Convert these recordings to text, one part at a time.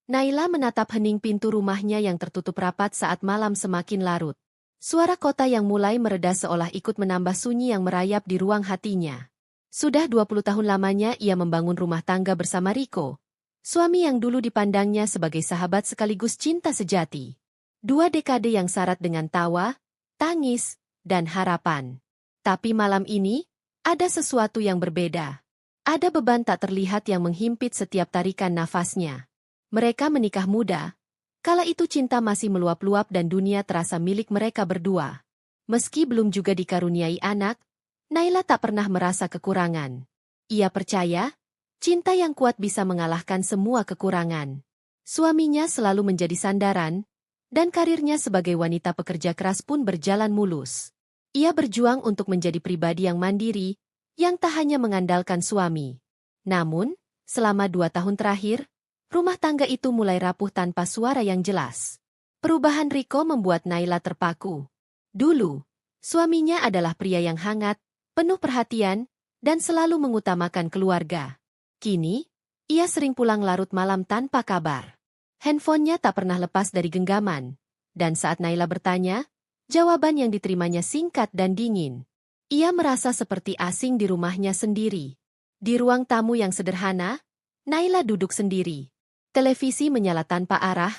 Naila menatap hening pintu rumahnya yang tertutup rapat saat malam semakin larut. Suara kota yang mulai mereda seolah ikut menambah sunyi yang merayap di ruang hatinya. Sudah 20 tahun lamanya ia membangun rumah tangga bersama Riko, suami yang dulu dipandangnya sebagai sahabat sekaligus cinta sejati. 2 dekade yang syarat dengan tawa, tangis, dan harapan. Tapi malam ini, ada sesuatu yang berbeda. Ada beban tak terlihat yang menghimpit setiap tarikan nafasnya. Mereka menikah muda, kala itu cinta masih meluap-luap dan dunia terasa milik mereka berdua. Meski belum juga dikaruniai anak, Naila tak pernah merasa kekurangan. Ia percaya, cinta yang kuat bisa mengalahkan semua kekurangan. Suaminya selalu menjadi sandaran, dan karirnya sebagai wanita pekerja keras pun berjalan mulus. Ia berjuang untuk menjadi pribadi yang mandiri, yang tak hanya mengandalkan suami. Namun, selama 2 tahun terakhir, rumah tangga itu mulai rapuh tanpa suara yang jelas. Perubahan Riko membuat Naila terpaku. Dulu, suaminya adalah pria yang hangat, penuh perhatian, dan selalu mengutamakan keluarga. Kini, ia sering pulang larut malam tanpa kabar. Handphonenya tak pernah lepas dari genggaman, dan saat Naila bertanya, jawaban yang diterimanya singkat dan dingin. Ia merasa seperti asing di rumahnya sendiri. Di ruang tamu yang sederhana, Naila duduk sendiri. Televisi menyala tanpa arah,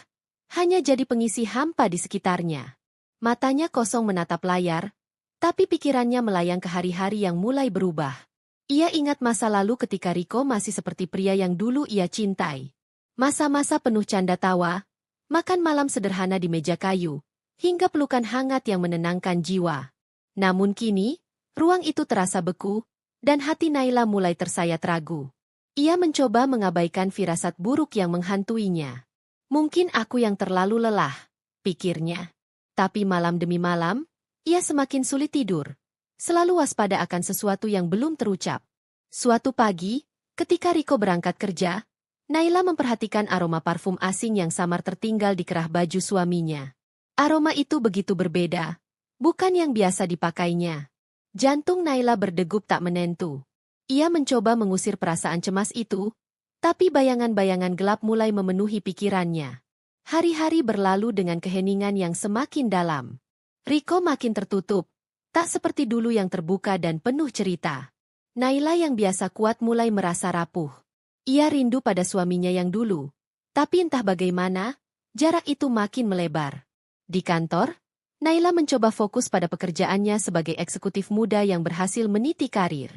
hanya jadi pengisi hampa di sekitarnya. Matanya kosong menatap layar, tapi pikirannya melayang ke hari-hari yang mulai berubah. Ia ingat masa lalu ketika Riko masih seperti pria yang dulu ia cintai. Masa-masa penuh canda tawa, makan malam sederhana di meja kayu, hingga pelukan hangat yang menenangkan jiwa. Namun kini, ruang itu terasa beku, dan hati Naila mulai tersayat ragu. Ia mencoba mengabaikan firasat buruk yang menghantuinya. Mungkin aku yang terlalu lelah, pikirnya. Tapi malam demi malam, ia semakin sulit tidur. Selalu waspada akan sesuatu yang belum terucap. Suatu pagi, ketika Riko berangkat kerja, Naila memperhatikan aroma parfum asing yang samar tertinggal di kerah baju suaminya. Aroma itu begitu berbeda, bukan yang biasa dipakainya. Jantung Naila berdegup tak menentu. Ia mencoba mengusir perasaan cemas itu, tapi bayangan-bayangan gelap mulai memenuhi pikirannya. Hari-hari berlalu dengan keheningan yang semakin dalam. Riko makin tertutup, tak seperti dulu yang terbuka dan penuh cerita. Naila yang biasa kuat mulai merasa rapuh. Ia rindu pada suaminya yang dulu, tapi entah bagaimana, jarak itu makin melebar. Di kantor, Naila mencoba fokus pada pekerjaannya sebagai eksekutif muda yang berhasil meniti karir.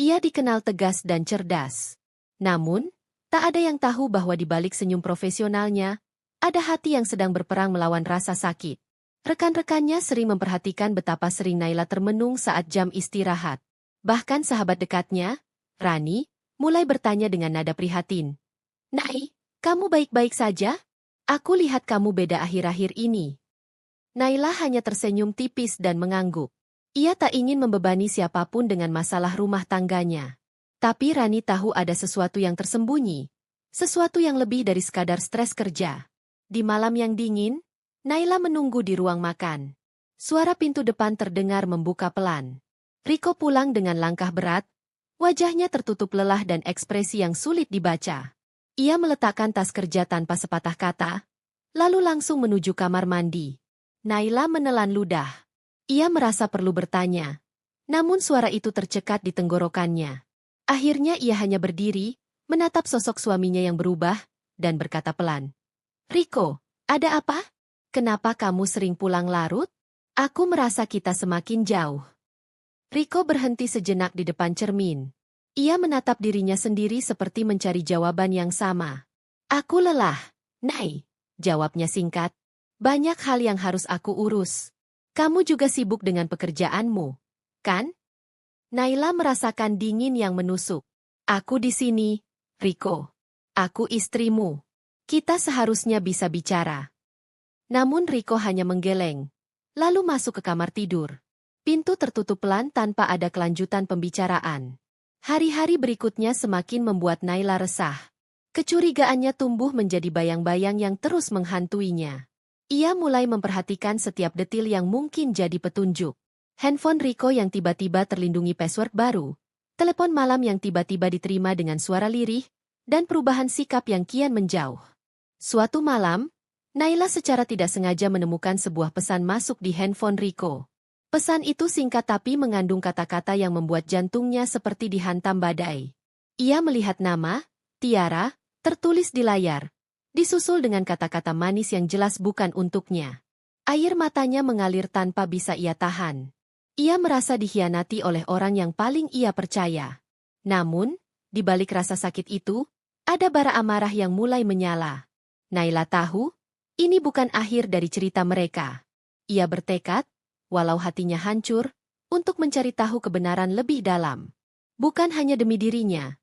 Ia dikenal tegas dan cerdas. Namun, tak ada yang tahu bahwa di balik senyum profesionalnya, ada hati yang sedang berperang melawan rasa sakit. Rekan-rekannya sering memperhatikan betapa sering Naila termenung saat jam istirahat. Bahkan sahabat dekatnya, Rani, mulai bertanya dengan nada prihatin. "Nai, kamu baik-baik saja? Aku lihat kamu beda akhir-akhir ini." Naila hanya tersenyum tipis dan mengangguk. Ia tak ingin membebani siapapun dengan masalah rumah tangganya. Tapi Rani tahu ada sesuatu yang tersembunyi. Sesuatu yang lebih dari sekadar stres kerja. Di malam yang dingin, Naila menunggu di ruang makan. Suara pintu depan terdengar membuka pelan. Riko pulang dengan langkah berat, wajahnya tertutup lelah dan ekspresi yang sulit dibaca. Ia meletakkan tas kerja tanpa sepatah kata, lalu langsung menuju kamar mandi. Naila menelan ludah. Ia merasa perlu bertanya, namun suara itu tercekat di tenggorokannya. Akhirnya ia hanya berdiri, menatap sosok suaminya yang berubah, dan berkata pelan. "Riko, ada apa? Kenapa kamu sering pulang larut? Aku merasa kita semakin jauh." Riko berhenti sejenak di depan cermin. Ia menatap dirinya sendiri seperti mencari jawaban yang sama. "Aku lelah, Nai," jawabnya singkat. "Banyak hal yang harus aku urus. Kamu juga sibuk dengan pekerjaanmu, kan?" Naila merasakan dingin yang menusuk. "Aku di sini, Riko. Aku istrimu. Kita seharusnya bisa bicara." Namun Riko hanya menggeleng, lalu masuk ke kamar tidur. Pintu tertutup pelan tanpa ada kelanjutan pembicaraan. Hari-hari berikutnya semakin membuat Naila resah. Kecurigaannya tumbuh menjadi bayang-bayang yang terus menghantuinya. Ia mulai memperhatikan setiap detil yang mungkin jadi petunjuk. Handphone Riko yang tiba-tiba terlindungi password baru, telepon malam yang tiba-tiba diterima dengan suara lirih, dan perubahan sikap yang kian menjauh. Suatu malam, Naila secara tidak sengaja menemukan sebuah pesan masuk di handphone Riko. Pesan itu singkat tapi mengandung kata-kata yang membuat jantungnya seperti dihantam badai. Ia melihat nama, Tiara, tertulis di layar, disusul dengan kata-kata manis yang jelas bukan untuknya. Air matanya mengalir tanpa bisa ia tahan. Ia merasa dikhianati oleh orang yang paling ia percaya. Namun, di balik rasa sakit itu, ada bara amarah yang mulai menyala. Naila tahu, ini bukan akhir dari cerita mereka. Ia bertekad, walau hatinya hancur, untuk mencari tahu kebenaran lebih dalam. Bukan hanya demi dirinya,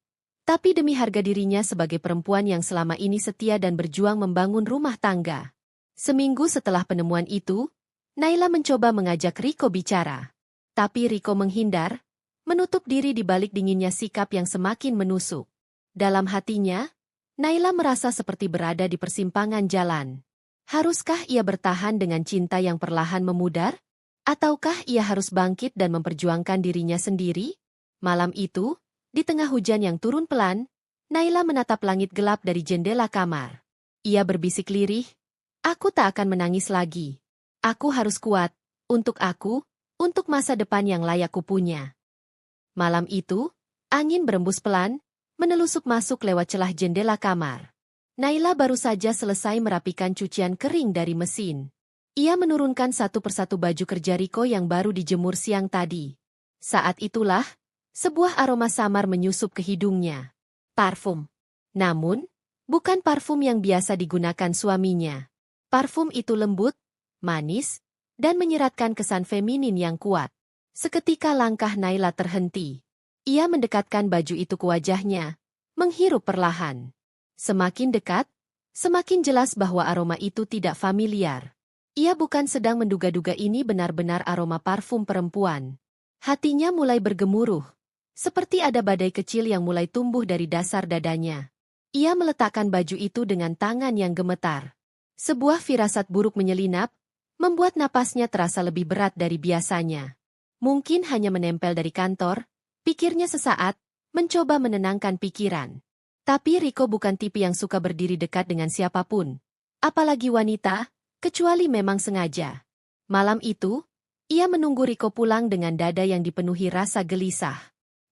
tapi demi harga dirinya sebagai perempuan yang selama ini setia dan berjuang membangun rumah tangga. Seminggu setelah penemuan itu, Naila mencoba mengajak Riko bicara. Tapi Riko menghindar, menutup diri di balik dinginnya sikap yang semakin menusuk. Dalam hatinya, Naila merasa seperti berada di persimpangan jalan. Haruskah ia bertahan dengan cinta yang perlahan memudar? Ataukah ia harus bangkit dan memperjuangkan dirinya sendiri? Malam itu, di tengah hujan yang turun pelan, Naila menatap langit gelap dari jendela kamar. Ia berbisik lirih, "Aku tak akan menangis lagi. Aku harus kuat, untuk aku, untuk masa depan yang layak kupunya." Malam itu, angin berembus pelan, menelusuk masuk lewat celah jendela kamar. Naila baru saja selesai merapikan cucian kering dari mesin. Ia menurunkan satu persatu baju kerja Riko yang baru dijemur siang tadi. Saat itulah, sebuah aroma samar menyusup ke hidungnya. Parfum. Namun, bukan parfum yang biasa digunakan suaminya. Parfum itu lembut, manis, dan menyeratkan kesan feminin yang kuat. Seketika langkah Naila terhenti. Ia mendekatkan baju itu ke wajahnya, menghirup perlahan. Semakin dekat, semakin jelas bahwa aroma itu tidak familiar. Ia bukan sedang menduga-duga ini benar-benar aroma parfum perempuan. Hatinya mulai bergemuruh, seperti ada badai kecil yang mulai tumbuh dari dasar dadanya. Ia meletakkan baju itu dengan tangan yang gemetar. Sebuah firasat buruk menyelinap, membuat napasnya terasa lebih berat dari biasanya. Mungkin hanya menempel dari kantor, pikirnya sesaat, mencoba menenangkan pikiran. Tapi Riko bukan tipe yang suka berdiri dekat dengan siapapun. Apalagi wanita, kecuali memang sengaja. Malam itu, ia menunggu Riko pulang dengan dada yang dipenuhi rasa gelisah.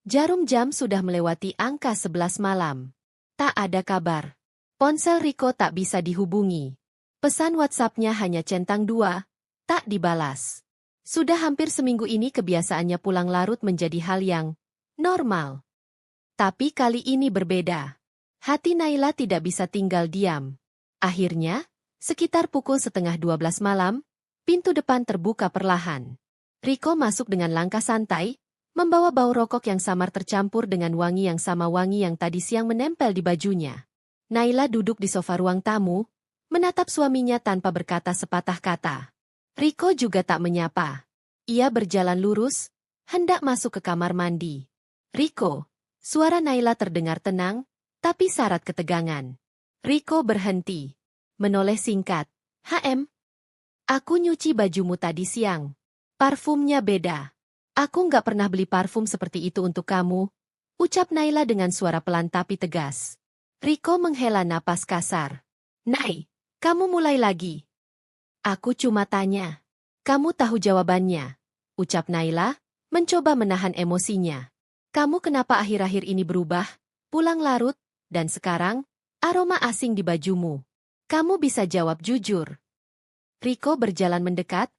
Jarum jam sudah melewati angka 11 malam. Tak ada kabar. Ponsel Riko tak bisa dihubungi. Pesan WhatsApp-nya hanya centang 2, tak dibalas. Sudah hampir seminggu ini kebiasaannya pulang larut menjadi hal yang normal. Tapi kali ini berbeda. Hati Naila tidak bisa tinggal diam. Akhirnya, sekitar pukul 11:30 malam, pintu depan terbuka perlahan. Riko masuk dengan langkah santai, membawa bau rokok yang samar tercampur dengan wangi yang sama wangi yang tadi siang menempel di bajunya. Naila duduk di sofa ruang tamu, menatap suaminya tanpa berkata sepatah kata. Riko juga tak menyapa. Ia berjalan lurus, hendak masuk ke kamar mandi. "Riko," suara Naila terdengar tenang, tapi syarat ketegangan. Riko berhenti. Menoleh singkat. "HM, aku nyuci bajumu tadi siang. Parfumnya beda. Aku nggak pernah beli parfum seperti itu untuk kamu," ucap Naila dengan suara pelan tapi tegas. Riko menghela napas kasar. "Nai, kamu mulai lagi." "Aku cuma tanya. Kamu tahu jawabannya," ucap Naila, mencoba menahan emosinya. "Kamu kenapa akhir-akhir ini berubah, pulang larut, dan sekarang, aroma asing di bajumu? Kamu bisa jawab jujur." Riko berjalan mendekat,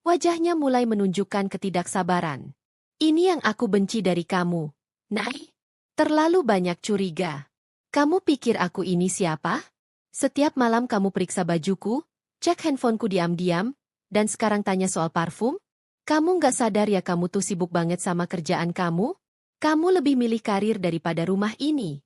wajahnya mulai menunjukkan ketidaksabaran. "Ini yang aku benci dari kamu, Nai. Terlalu banyak curiga. Kamu pikir aku ini siapa? Setiap malam kamu periksa bajuku, cek handphoneku diam-diam, dan sekarang tanya soal parfum? Kamu nggak sadar ya kamu tuh sibuk banget sama kerjaan kamu? Kamu lebih milih karir daripada rumah ini."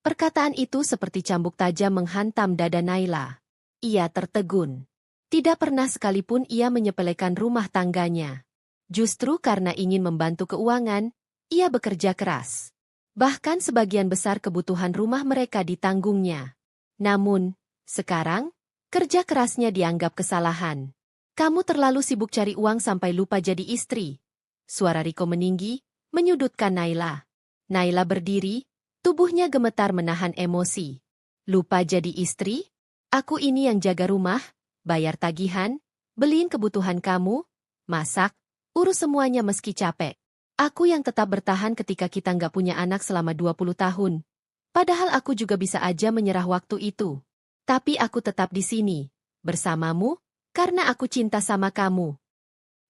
Perkataan itu seperti cambuk tajam menghantam dada Naila. Ia tertegun. Tidak pernah sekalipun ia menyepelekan rumah tangganya. Justru karena ingin membantu keuangan, ia bekerja keras. Bahkan sebagian besar kebutuhan rumah mereka ditanggungnya. Namun, sekarang, kerja kerasnya dianggap kesalahan. "Kamu terlalu sibuk cari uang sampai lupa jadi istri." Suara Riko meninggi, menyudutkan Naila. Naila berdiri, tubuhnya gemetar menahan emosi. "Lupa jadi istri? Aku ini yang jaga rumah, bayar tagihan, beliin kebutuhan kamu, masak, urus semuanya meski capek. Aku yang tetap bertahan ketika kita nggak punya anak selama 20 tahun. Padahal aku juga bisa aja menyerah waktu itu. Tapi aku tetap di sini, bersamamu, karena aku cinta sama kamu.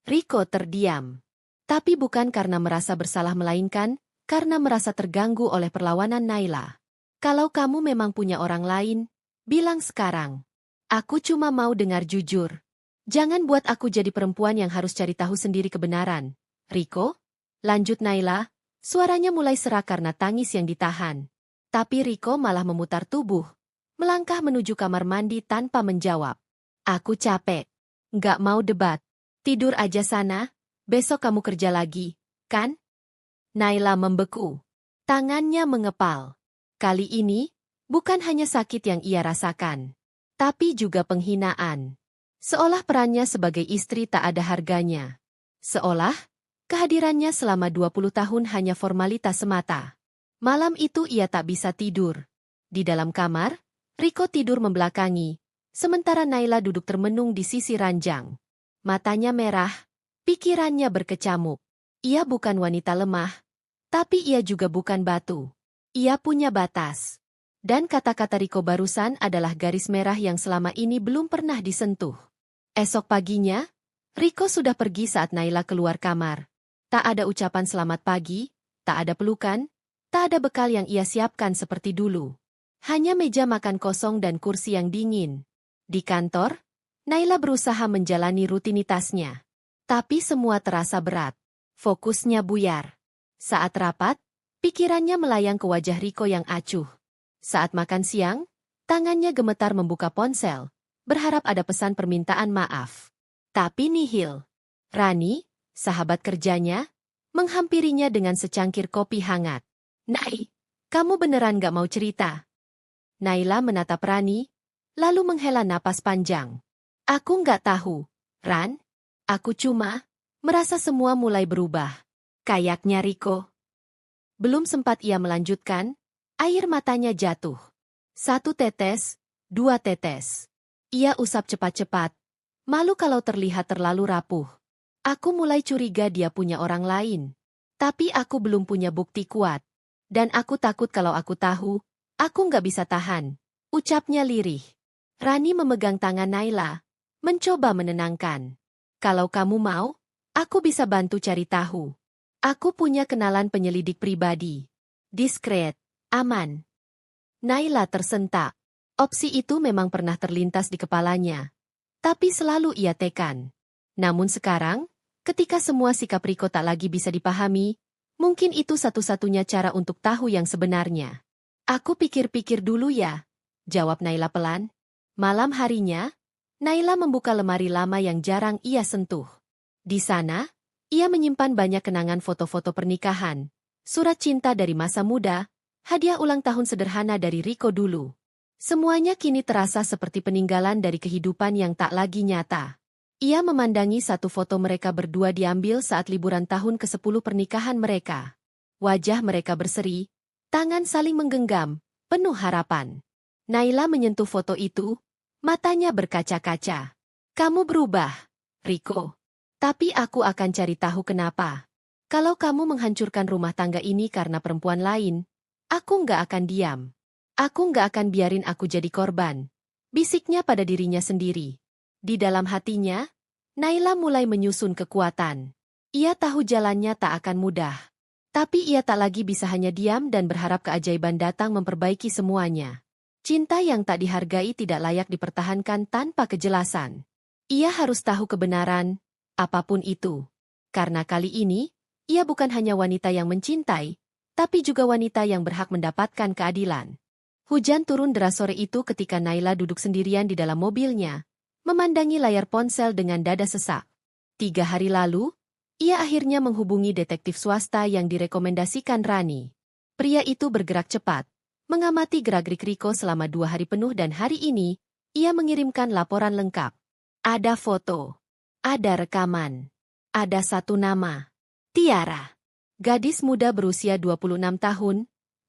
Rico terdiam. Tapi bukan karena merasa bersalah melainkan, karena merasa terganggu oleh perlawanan Naila. Kalau kamu memang punya orang lain, bilang sekarang. Aku cuma mau dengar jujur. Jangan buat aku jadi perempuan yang harus cari tahu sendiri kebenaran. Rico? Lanjut Naila, suaranya mulai serak karena tangis yang ditahan. Tapi Rico malah memutar tubuh, melangkah menuju kamar mandi tanpa menjawab. Aku capek. Nggak mau debat. Tidur aja sana, besok kamu kerja lagi, kan? Naila membeku. Tangannya mengepal. Kali ini, bukan hanya sakit yang ia rasakan, tapi juga penghinaan. Seolah perannya sebagai istri tak ada harganya. Seolah, kehadirannya selama 20 tahun hanya formalitas semata. Malam itu ia tak bisa tidur. Di dalam kamar, Rico tidur membelakangi, sementara Naila duduk termenung di sisi ranjang. Matanya merah, pikirannya berkecamuk. Ia bukan wanita lemah, tapi ia juga bukan batu. Ia punya batas. Dan kata-kata Rico barusan adalah garis merah yang selama ini belum pernah disentuh. Esok paginya, Rico sudah pergi saat Naila keluar kamar. Tak ada ucapan selamat pagi, tak ada pelukan, tak ada bekal yang ia siapkan seperti dulu. Hanya meja makan kosong dan kursi yang dingin. Di kantor, Naila berusaha menjalani rutinitasnya. Tapi semua terasa berat. Fokusnya buyar. Saat rapat, pikirannya melayang ke wajah Rico yang acuh. Saat makan siang, tangannya gemetar membuka ponsel, berharap ada pesan permintaan maaf. Tapi nihil. Rani, sahabat kerjanya, menghampirinya dengan secangkir kopi hangat. Nai, kamu beneran gak mau cerita? Naila menatap Rani, lalu menghela napas panjang. Aku nggak tahu, Ran. Aku cuma merasa semua mulai berubah. Kayaknya Rico. Belum sempat ia melanjutkan, air matanya jatuh. 1 tetes, 2 tetes. Ia usap cepat-cepat. Malu kalau terlihat terlalu rapuh. Aku mulai curiga dia punya orang lain. Tapi aku belum punya bukti kuat. Dan aku takut kalau aku tahu, aku nggak bisa tahan. Ucapnya lirih. Rani memegang tangan Naila, mencoba menenangkan. Kalau kamu mau, aku bisa bantu cari tahu. Aku punya kenalan penyelidik pribadi. Diskret, aman. Naila tersentak. Opsi itu memang pernah terlintas di kepalanya. Tapi selalu ia tekan. Namun sekarang, ketika semua sikap Rico tak lagi bisa dipahami, mungkin itu satu-satunya cara untuk tahu yang sebenarnya. Aku pikir-pikir dulu ya, jawab Naila pelan. Malam harinya, Naila membuka lemari lama yang jarang ia sentuh. Di sana, ia menyimpan banyak kenangan foto-foto pernikahan, surat cinta dari masa muda, hadiah ulang tahun sederhana dari Rico dulu. Semuanya kini terasa seperti peninggalan dari kehidupan yang tak lagi nyata. Ia memandangi satu foto mereka berdua diambil saat liburan tahun ke-10 pernikahan mereka. Wajah mereka berseri, tangan saling menggenggam, penuh harapan. Naila menyentuh foto itu, matanya berkaca-kaca. Kamu berubah, Rico. Tapi aku akan cari tahu kenapa. Kalau kamu menghancurkan rumah tangga ini karena perempuan lain, aku nggak akan diam. Aku nggak akan biarin aku jadi korban. Bisiknya pada dirinya sendiri. Di dalam hatinya, Naila mulai menyusun kekuatan. Ia tahu jalannya tak akan mudah. Tapi ia tak lagi bisa hanya diam dan berharap keajaiban datang memperbaiki semuanya. Cinta yang tak dihargai tidak layak dipertahankan tanpa kejelasan. Ia harus tahu kebenaran, apapun itu. Karena kali ini, ia bukan hanya wanita yang mencintai, tapi juga wanita yang berhak mendapatkan keadilan. Hujan turun deras sore itu ketika Naila duduk sendirian di dalam mobilnya, memandangi layar ponsel dengan dada sesak. 3 hari lalu, ia akhirnya menghubungi detektif swasta yang direkomendasikan Rani. Pria itu bergerak cepat, mengamati gerak-gerik Rico selama 2 hari penuh dan hari ini, ia mengirimkan laporan lengkap. Ada foto, ada rekaman, ada satu nama. Tiara. Gadis muda berusia 26 tahun,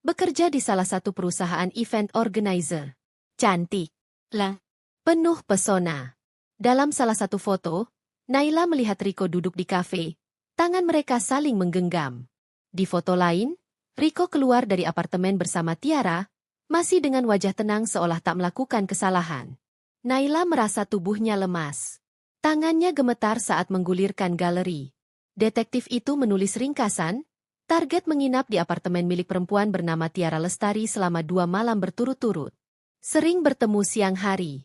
bekerja di salah satu perusahaan event organizer. Cantik. Lah, penuh pesona. Dalam salah satu foto, Naila melihat Riko duduk di kafe. Tangan mereka saling menggenggam. Di foto lain, Riko keluar dari apartemen bersama Tiara, masih dengan wajah tenang seolah tak melakukan kesalahan. Naila merasa tubuhnya lemas. Tangannya gemetar saat menggulirkan galeri. Detektif itu menulis ringkasan, target menginap di apartemen milik perempuan bernama Tiara Lestari selama 2 malam berturut-turut. Sering bertemu siang hari.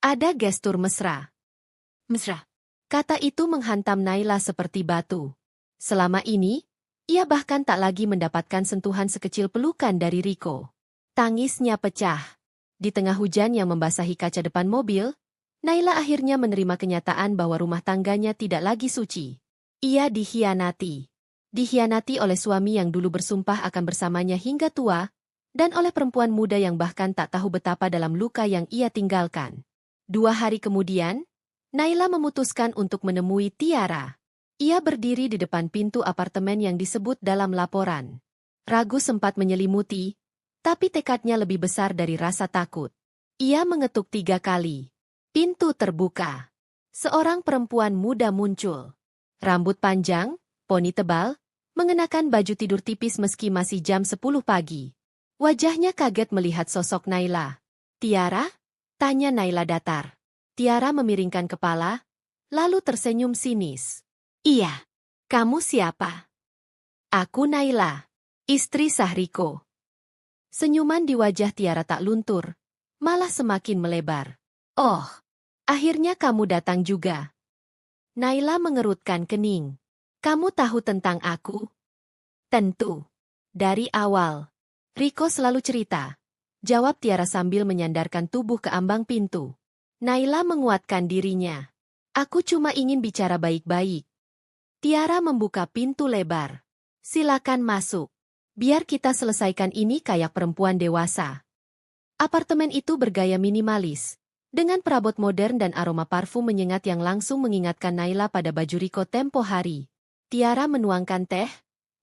Ada gestur mesra. Mesra. Kata itu menghantam Naila seperti batu. Selama ini, ia bahkan tak lagi mendapatkan sentuhan sekecil pelukan dari Riko. Tangisnya pecah. Di tengah hujan yang membasahi kaca depan mobil, Naila akhirnya menerima kenyataan bahwa rumah tangganya tidak lagi suci. Ia dikhianati. Dikhianati oleh suami yang dulu bersumpah akan bersamanya hingga tua, dan oleh perempuan muda yang bahkan tak tahu betapa dalam luka yang ia tinggalkan. 2 hari kemudian, Naila memutuskan untuk menemui Tiara. Ia berdiri di depan pintu apartemen yang disebut dalam laporan. Ragu sempat menyelimuti, tapi tekadnya lebih besar dari rasa takut. Ia mengetuk 3 kali. Pintu terbuka. Seorang perempuan muda muncul. Rambut panjang, poni tebal, mengenakan baju tidur tipis meski masih jam 10 pagi. Wajahnya kaget melihat sosok Naila. "Tiara?" tanya Naila datar. Tiara memiringkan kepala, lalu tersenyum sinis. "Iya. Kamu siapa?" "Aku Naila, istri sah Riko." Senyuman di wajah Tiara tak luntur, malah semakin melebar. "Oh, akhirnya kamu datang juga." Naila mengerutkan kening. "Kamu tahu tentang aku?" "Tentu. Dari awal." Riko selalu cerita. Jawab Tiara sambil menyandarkan tubuh ke ambang pintu. Naila menguatkan dirinya. "Aku cuma ingin bicara baik-baik." Tiara membuka pintu lebar. "Silakan masuk. Biar kita selesaikan ini kayak perempuan dewasa." Apartemen itu bergaya minimalis, dengan perabot modern dan aroma parfum menyengat yang langsung mengingatkan Naila pada baju Riko tempo hari. Tiara menuangkan teh,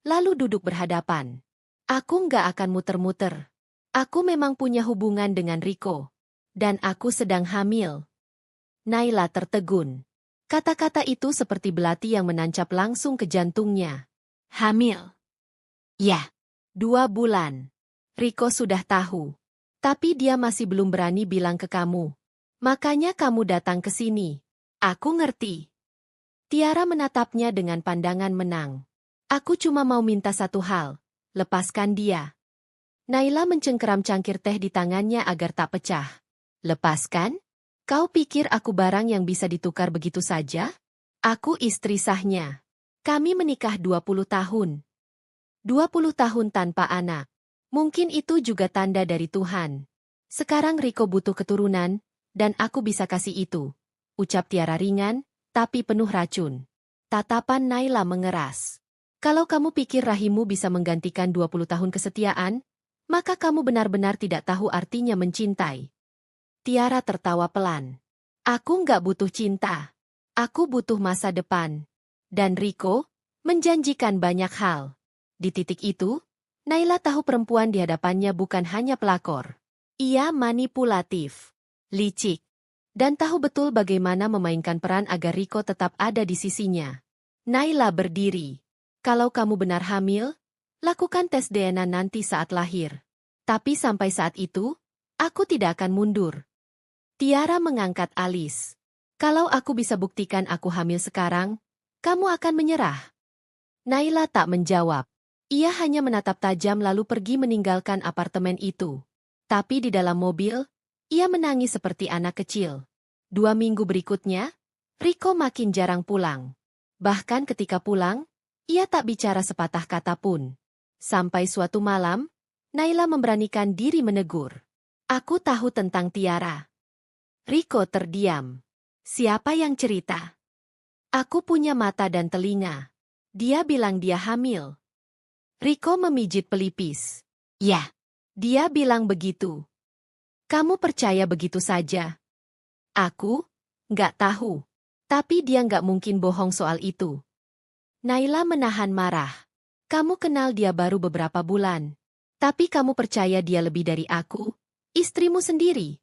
lalu duduk berhadapan. "Aku nggak akan muter-muter. Aku memang punya hubungan dengan Riko. Dan aku sedang hamil." Naila tertegun. Kata-kata itu seperti belati yang menancap langsung ke jantungnya. "Hamil?" "Ya, 2 bulan. Riko sudah tahu. Tapi dia masih belum berani bilang ke kamu. Makanya kamu datang ke sini." "Aku ngerti." Tiara menatapnya dengan pandangan menang. "Aku cuma mau minta satu hal. Lepaskan dia." Naila mencengkeram cangkir teh di tangannya agar tak pecah. "Lepaskan? Kau pikir aku barang yang bisa ditukar begitu saja? Aku istri sahnya. Kami menikah 20 tahun. 20 tahun tanpa anak. Mungkin itu juga tanda dari Tuhan. Sekarang Riko butuh keturunan, dan aku bisa kasih itu." Ucap Tiara ringan, tapi penuh racun. Tatapan Naila mengeras. "Kalau kamu pikir rahimmu bisa menggantikan 20 tahun kesetiaan, maka kamu benar-benar tidak tahu artinya mencintai." Tiara tertawa pelan. "Aku nggak butuh cinta. Aku butuh masa depan. Dan Riko menjanjikan banyak hal." Di titik itu, Naila tahu perempuan di hadapannya bukan hanya pelakor. Ia manipulatif, licik, dan tahu betul bagaimana memainkan peran agar Riko tetap ada di sisinya. Naila berdiri. "Kalau kamu benar hamil, lakukan tes DNA nanti saat lahir. Tapi sampai saat itu, aku tidak akan mundur." Tiara mengangkat alis. "Kalau aku bisa buktikan aku hamil sekarang, kamu akan menyerah?" Naila tak menjawab. Ia hanya menatap tajam lalu pergi meninggalkan apartemen itu. Tapi di dalam mobil, ia menangis seperti anak kecil. 2 minggu berikutnya, Riko makin jarang pulang. Bahkan ketika pulang, ia tak bicara sepatah kata pun. Sampai suatu malam, Naila memberanikan diri menegur. "Aku tahu tentang Tiara." Riko terdiam. "Siapa yang cerita?" "Aku punya mata dan telinga. Dia bilang dia hamil." Riko memijit pelipis. "Ya, dia bilang begitu." "Kamu percaya begitu saja?" "Aku nggak tahu. Tapi dia nggak mungkin bohong soal itu." Naila menahan marah. "Kamu kenal dia baru beberapa bulan. Tapi kamu percaya dia lebih dari aku, istrimu sendiri."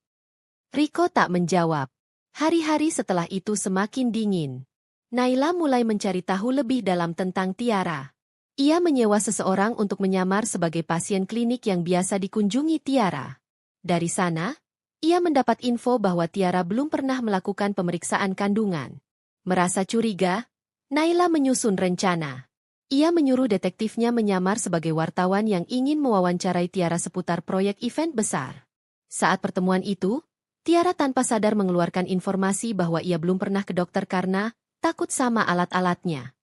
Riko tak menjawab. Hari-hari setelah itu semakin dingin. Naila mulai mencari tahu lebih dalam tentang Tiara. Ia menyewa seseorang untuk menyamar sebagai pasien klinik yang biasa dikunjungi Tiara. Dari sana, ia mendapat info bahwa Tiara belum pernah melakukan pemeriksaan kandungan. Merasa curiga, Naila menyusun rencana. Ia menyuruh detektifnya menyamar sebagai wartawan yang ingin mewawancarai Tiara seputar proyek event besar. Saat pertemuan itu, Tiara tanpa sadar mengeluarkan informasi bahwa ia belum pernah ke dokter karena takut sama alat-alatnya.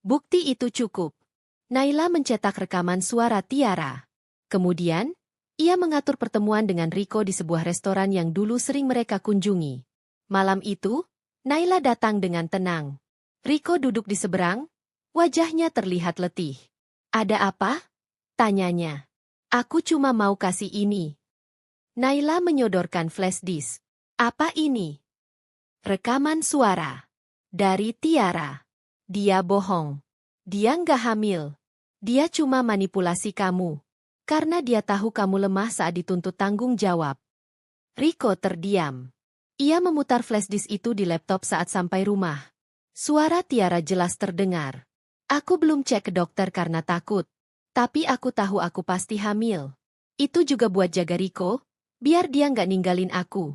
Bukti itu cukup. Naila mencetak rekaman suara Tiara. Kemudian, ia mengatur pertemuan dengan Riko di sebuah restoran yang dulu sering mereka kunjungi. Malam itu, Naila datang dengan tenang. Riko duduk di seberang, wajahnya terlihat letih. "Ada apa?" tanyanya. "Aku cuma mau kasih ini." Naila menyodorkan flash disk. "Apa ini?" "Rekaman suara. Dari Tiara. Dia bohong. Dia nggak hamil. Dia cuma manipulasi kamu. Karena dia tahu kamu lemah saat dituntut tanggung jawab." Riko terdiam. Ia memutar flash disk itu di laptop saat sampai rumah. Suara Tiara jelas terdengar. "Aku belum cek ke dokter karena takut. Tapi aku tahu aku pasti hamil. Itu juga buat jaga Riko, biar dia nggak ninggalin aku."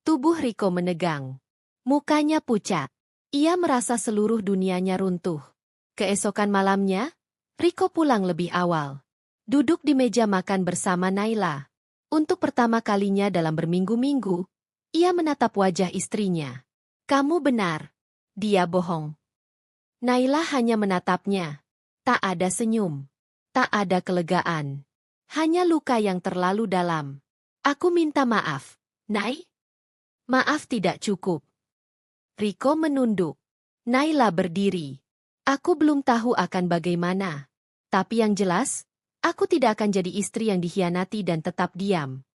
Tubuh Riko menegang. Mukanya pucat. Ia merasa seluruh dunianya runtuh. Keesokan malamnya, Riko pulang lebih awal. Duduk di meja makan bersama Naila. Untuk pertama kalinya dalam berminggu-minggu, ia menatap wajah istrinya. "Kamu benar. Dia bohong." Naila hanya menatapnya. Tak ada senyum. Tak ada kelegaan. Hanya luka yang terlalu dalam. "Aku minta maaf, Nay." "Maaf tidak cukup." Riko menunduk. Naila berdiri. "Aku belum tahu akan bagaimana. Tapi yang jelas, aku tidak akan jadi istri yang dikhianati dan tetap diam."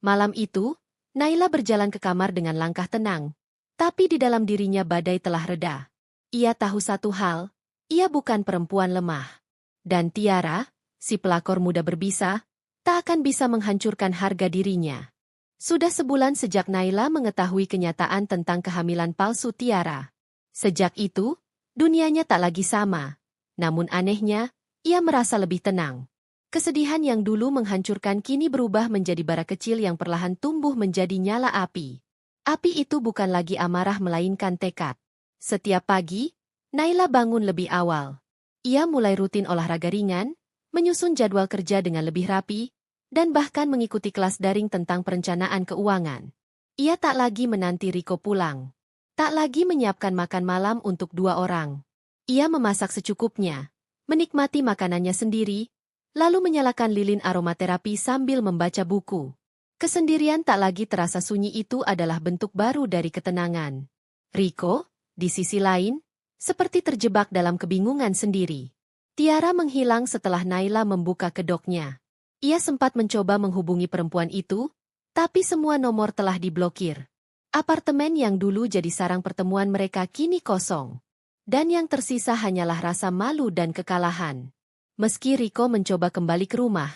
Malam itu, Naila berjalan ke kamar dengan langkah tenang. Tapi di dalam dirinya badai telah reda. Ia tahu satu hal, ia bukan perempuan lemah. Dan Tiara, si pelakor muda berbisa, tak akan bisa menghancurkan harga dirinya. Sudah sebulan sejak Naila mengetahui kenyataan tentang kehamilan palsu Tiara. Sejak itu, dunianya tak lagi sama. Namun anehnya, ia merasa lebih tenang. Kesedihan yang dulu menghancurkan kini berubah menjadi bara kecil yang perlahan tumbuh menjadi nyala api. Api itu bukan lagi amarah melainkan tekad. Setiap pagi, Naila bangun lebih awal. Ia mulai rutin olahraga ringan, menyusun jadwal kerja dengan lebih rapi, dan bahkan mengikuti kelas daring tentang perencanaan keuangan. Ia tak lagi menanti Riko pulang. Tak lagi menyiapkan makan malam untuk 2 orang. Ia memasak secukupnya, menikmati makanannya sendiri, lalu menyalakan lilin aromaterapi sambil membaca buku. Kesendirian tak lagi terasa sunyi, itu adalah bentuk baru dari ketenangan. Riko, di sisi lain, seperti terjebak dalam kebingungan sendiri. Tiara menghilang setelah Naila membuka kedoknya. Ia sempat mencoba menghubungi perempuan itu, tapi semua nomor telah diblokir. Apartemen yang dulu jadi sarang pertemuan mereka kini kosong. Dan yang tersisa hanyalah rasa malu dan kekalahan. Meski Riko mencoba kembali ke rumah,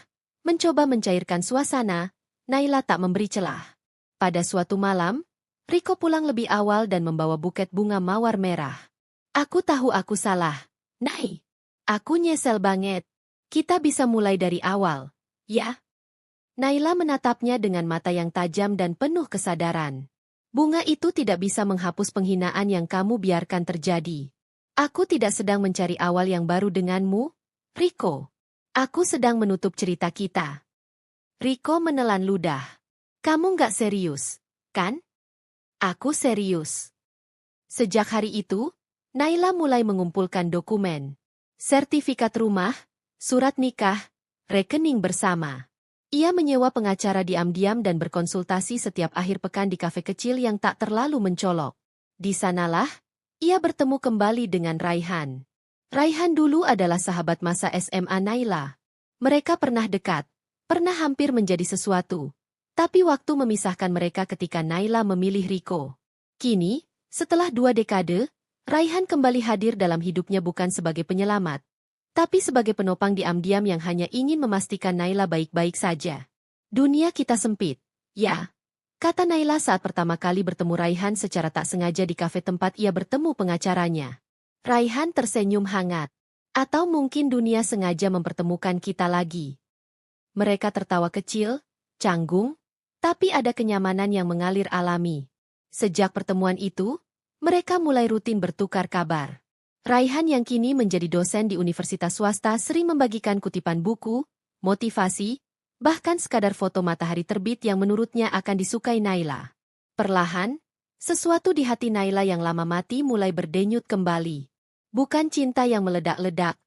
mencoba mencairkan suasana, Naila tak memberi celah. Pada suatu malam, Riko pulang lebih awal dan membawa buket bunga mawar merah. "Aku tahu aku salah, Nay. Aku nyesel banget. Kita bisa mulai dari awal, ya?" Naila menatapnya dengan mata yang tajam dan penuh kesadaran. "Bunga itu tidak bisa menghapus penghinaan yang kamu biarkan terjadi. Aku tidak sedang mencari awal yang baru denganmu, Riko. Aku sedang menutup cerita kita." Riko menelan ludah. "Kamu nggak serius, kan?" "Aku serius." Sejak hari itu, Naila mulai mengumpulkan dokumen. Sertifikat rumah, surat nikah, rekening bersama. Ia menyewa pengacara diam-diam dan berkonsultasi setiap akhir pekan di kafe kecil yang tak terlalu mencolok. Di sanalah, ia bertemu kembali dengan Raihan. Raihan dulu adalah sahabat masa SMA Naila. Mereka pernah dekat, pernah hampir menjadi sesuatu. Tapi waktu memisahkan mereka ketika Naila memilih Riko. Kini, setelah 2 dekade, Raihan kembali hadir dalam hidupnya bukan sebagai penyelamat, tapi sebagai penopang diam-diam yang hanya ingin memastikan Naila baik-baik saja. "Dunia kita sempit, ya," kata Naila saat pertama kali bertemu Raihan secara tak sengaja di kafe tempat ia bertemu pengacaranya. Raihan tersenyum hangat. Atau mungkin dunia sengaja mempertemukan kita lagi. Mereka tertawa kecil, canggung, tapi ada kenyamanan yang mengalir alami. Sejak pertemuan itu, mereka mulai rutin bertukar kabar. Raihan yang kini menjadi dosen di universitas swasta sering membagikan kutipan buku, motivasi, bahkan sekadar foto matahari terbit yang menurutnya akan disukai Naila. Perlahan, sesuatu di hati Naila yang lama mati mulai berdenyut kembali. Bukan cinta yang meledak-ledak,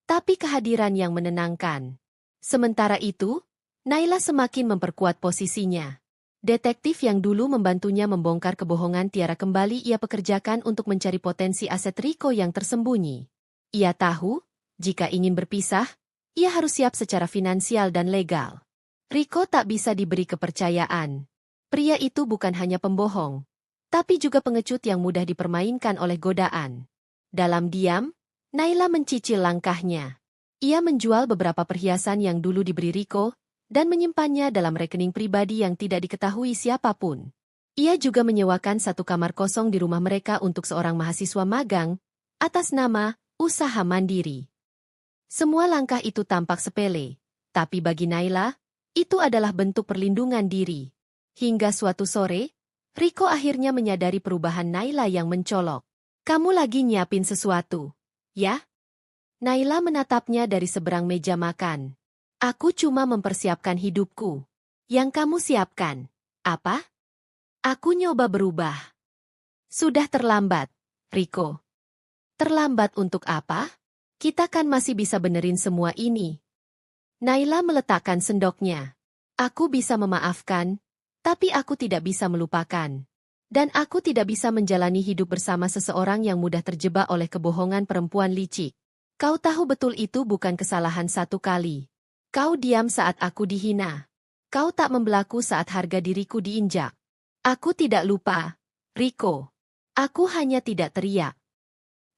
tapi kehadiran yang menenangkan. Sementara itu, Naila semakin memperkuat posisinya. Detektif yang dulu membantunya membongkar kebohongan Tiara kembali ia pekerjakan untuk mencari potensi aset Riko yang tersembunyi. Ia tahu, jika ingin berpisah, ia harus siap secara finansial dan legal. Riko tak bisa diberi kepercayaan. Pria itu bukan hanya pembohong, tapi juga pengecut yang mudah dipermainkan oleh godaan. Dalam diam, Naila mencicil langkahnya. Ia menjual beberapa perhiasan yang dulu diberi Riko, dan menyimpannya dalam rekening pribadi yang tidak diketahui siapapun. Ia juga menyewakan satu kamar kosong di rumah mereka untuk seorang mahasiswa magang, atas nama usaha mandiri. Semua langkah itu tampak sepele, tapi bagi Naila, itu adalah bentuk perlindungan diri. Hingga suatu sore, Riko akhirnya menyadari perubahan Naila yang mencolok. Kamu lagi nyiapin sesuatu, ya? Naila menatapnya dari seberang meja makan. Aku cuma mempersiapkan hidupku. Yang kamu siapkan, apa? Aku nyoba berubah. Sudah terlambat, Riko. Terlambat untuk apa? Kita kan masih bisa benerin semua ini. Naila meletakkan sendoknya. Aku bisa memaafkan, tapi aku tidak bisa melupakan. Dan aku tidak bisa menjalani hidup bersama seseorang yang mudah terjebak oleh kebohongan perempuan licik. Kau tahu betul itu bukan kesalahan satu kali. Kau diam saat aku dihina. Kau tak membelaku saat harga diriku diinjak. Aku tidak lupa, Riko. Aku hanya tidak teriak.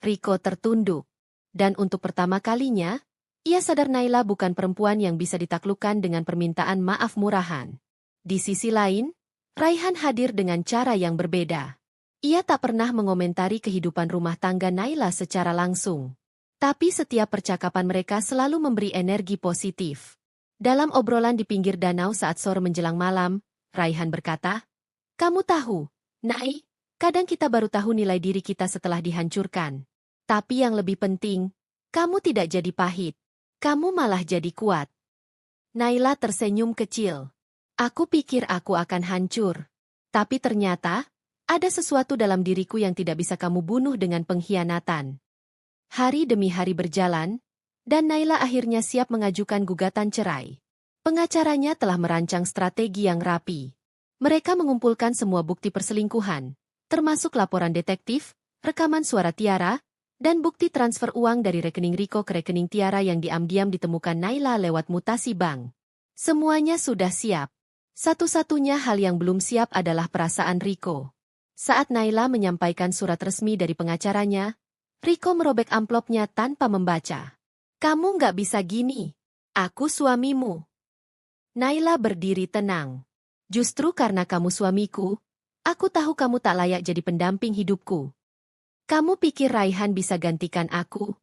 Riko tertunduk. Dan untuk pertama kalinya, ia sadar Naila bukan perempuan yang bisa ditaklukkan dengan permintaan maaf murahan. Di sisi lain, Raihan hadir dengan cara yang berbeda. Ia tak pernah mengomentari kehidupan rumah tangga Naila secara langsung. Tapi setiap percakapan mereka selalu memberi energi positif. Dalam obrolan di pinggir danau saat sore menjelang malam, Raihan berkata, "Kamu tahu, Nai, kadang kita baru tahu nilai diri kita setelah dihancurkan. Tapi yang lebih penting, kamu tidak jadi pahit. Kamu malah jadi kuat." Naila tersenyum kecil. Aku pikir aku akan hancur. Tapi ternyata, ada sesuatu dalam diriku yang tidak bisa kamu bunuh dengan pengkhianatan. Hari demi hari berjalan, dan Naila akhirnya siap mengajukan gugatan cerai. Pengacaranya telah merancang strategi yang rapi. Mereka mengumpulkan semua bukti perselingkuhan, termasuk laporan detektif, rekaman suara Tiara, dan bukti transfer uang dari rekening Riko ke rekening Tiara yang diam-diam ditemukan Naila lewat mutasi bank. Semuanya sudah siap. Satu-satunya hal yang belum siap adalah perasaan Riko. Saat Naila menyampaikan surat resmi dari pengacaranya, Riko merobek amplopnya tanpa membaca. Kamu nggak bisa gini. Aku suamimu. Naila berdiri tenang. Justru karena kamu suamiku, aku tahu kamu tak layak jadi pendamping hidupku. Kamu pikir Raihan bisa gantikan aku?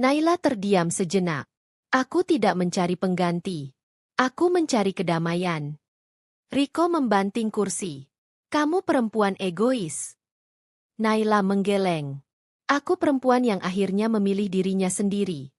Naila terdiam sejenak. Aku tidak mencari pengganti. Aku mencari kedamaian. Riko membanting kursi. Kamu perempuan egois. Naila menggeleng. Aku perempuan yang akhirnya memilih dirinya sendiri.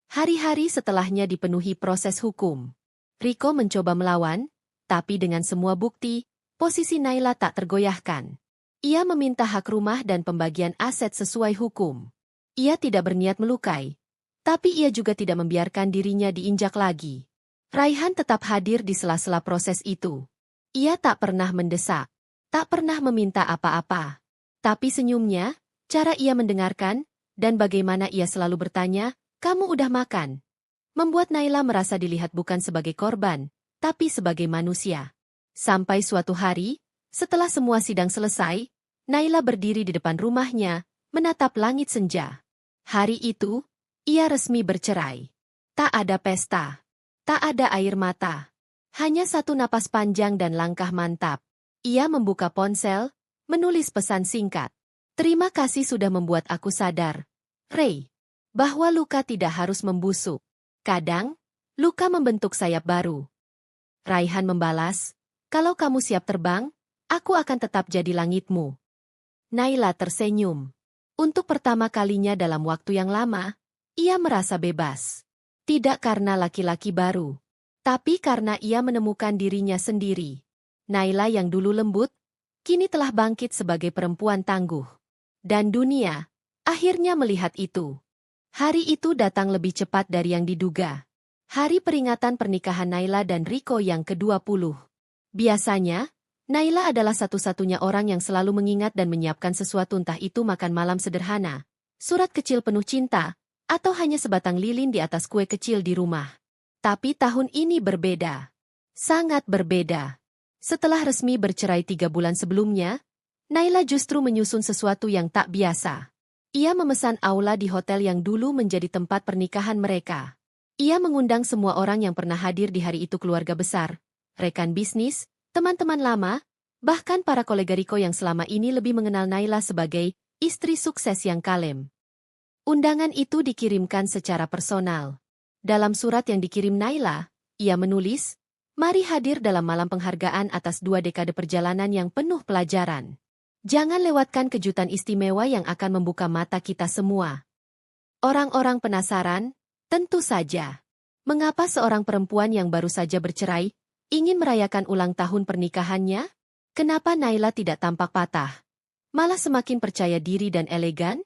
Hari-hari setelahnya dipenuhi proses hukum. Riko mencoba melawan, tapi dengan semua bukti, posisi Naila tak tergoyahkan. Ia meminta hak rumah dan pembagian aset sesuai hukum. Ia tidak berniat melukai, tapi ia juga tidak membiarkan dirinya diinjak lagi. Raihan tetap hadir di sela-sela proses itu. Ia tak pernah mendesak, tak pernah meminta apa-apa. Tapi senyumnya, cara ia mendengarkan, dan bagaimana ia selalu bertanya, "Kamu udah makan?" membuat Naila merasa dilihat bukan sebagai korban, tapi sebagai manusia. Sampai suatu hari, setelah semua sidang selesai, Naila berdiri di depan rumahnya, menatap langit senja. Hari itu, ia resmi bercerai. Tak ada pesta, tak ada air mata. Hanya satu napas panjang dan langkah mantap. Ia membuka ponsel, menulis pesan singkat. Terima kasih sudah membuat aku sadar, Ray, bahwa luka tidak harus membusuk. Kadang, luka membentuk sayap baru. Raihan membalas, kalau kamu siap terbang, aku akan tetap jadi langitmu. Naila tersenyum. Untuk pertama kalinya dalam waktu yang lama, ia merasa bebas. Tidak karena laki-laki baru, tapi karena ia menemukan dirinya sendiri. Naila yang dulu lembut, kini telah bangkit sebagai perempuan tangguh. Dan dunia, akhirnya melihat itu. Hari itu datang lebih cepat dari yang diduga. Hari peringatan pernikahan Naila dan Rico yang ke-20. Biasanya, Naila adalah satu-satunya orang yang selalu mengingat dan menyiapkan sesuatu, entah itu makan malam sederhana, surat kecil penuh cinta, atau hanya sebatang lilin di atas kue kecil di rumah. Tapi tahun ini berbeda. Sangat berbeda. Setelah resmi bercerai 3 bulan sebelumnya, Naila justru menyusun sesuatu yang tak biasa. Ia memesan aula di hotel yang dulu menjadi tempat pernikahan mereka. Ia mengundang semua orang yang pernah hadir di hari itu, keluarga besar, rekan bisnis, teman-teman lama, bahkan para kolega Rico yang selama ini lebih mengenal Naila sebagai istri sukses yang kalem. Undangan itu dikirimkan secara personal. Dalam surat yang dikirim Naila, ia menulis, "Mari hadir dalam malam penghargaan atas 2 dekade perjalanan yang penuh pelajaran. Jangan lewatkan kejutan istimewa yang akan membuka mata kita semua." Orang-orang penasaran, tentu saja. Mengapa seorang perempuan yang baru saja bercerai ingin merayakan ulang tahun pernikahannya? Kenapa Naila tidak tampak patah, malah semakin percaya diri dan elegan?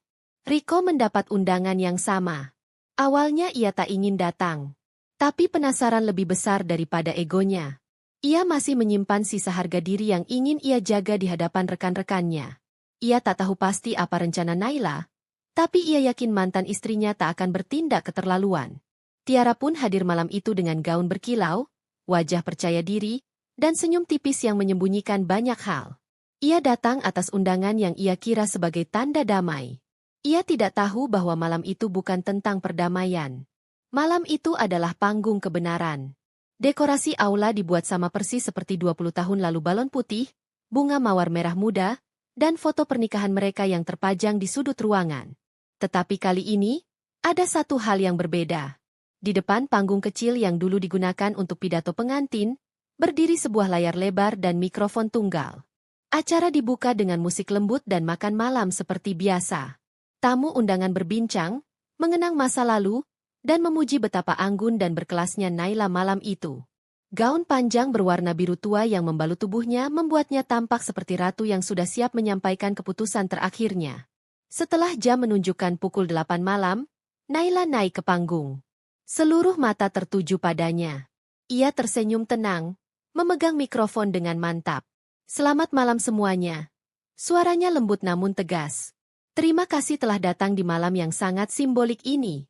Rico mendapat undangan yang sama. Awalnya ia tak ingin datang. Tapi penasaran lebih besar daripada egonya. Ia masih menyimpan sisa harga diri yang ingin ia jaga di hadapan rekan-rekannya. Ia tak tahu pasti apa rencana Naila, tapi ia yakin mantan istrinya tak akan bertindak keterlaluan. Tiara pun hadir malam itu dengan gaun berkilau, wajah percaya diri, dan senyum tipis yang menyembunyikan banyak hal. Ia datang atas undangan yang ia kira sebagai tanda damai. Ia tidak tahu bahwa malam itu bukan tentang perdamaian. Malam itu adalah panggung kebenaran. Dekorasi aula dibuat sama persis seperti 20 tahun lalu, balon putih, bunga mawar merah muda, dan foto pernikahan mereka yang terpajang di sudut ruangan. Tetapi kali ini, ada satu hal yang berbeda. Di depan panggung kecil yang dulu digunakan untuk pidato pengantin, berdiri sebuah layar lebar dan mikrofon tunggal. Acara dibuka dengan musik lembut dan makan malam seperti biasa. Tamu undangan berbincang, mengenang masa lalu, dan memuji betapa anggun dan berkelasnya Naila malam itu. Gaun panjang berwarna biru tua yang membalut tubuhnya membuatnya tampak seperti ratu yang sudah siap menyampaikan keputusan terakhirnya. Setelah jam menunjukkan pukul 8 malam, Naila naik ke panggung. Seluruh mata tertuju padanya. Ia tersenyum tenang, memegang mikrofon dengan mantap. "Selamat malam semuanya." Suaranya lembut namun tegas. "Terima kasih telah datang di malam yang sangat simbolik ini."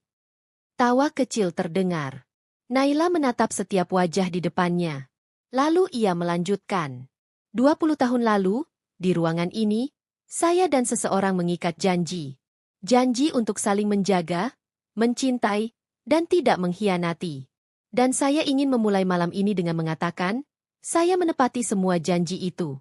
Tawa kecil terdengar. Naila menatap setiap wajah di depannya. Lalu ia melanjutkan. 20 tahun lalu, di ruangan ini, saya dan seseorang mengikat janji. Janji untuk saling menjaga, mencintai, dan tidak mengkhianati. Dan saya ingin memulai malam ini dengan mengatakan, saya menepati semua janji itu."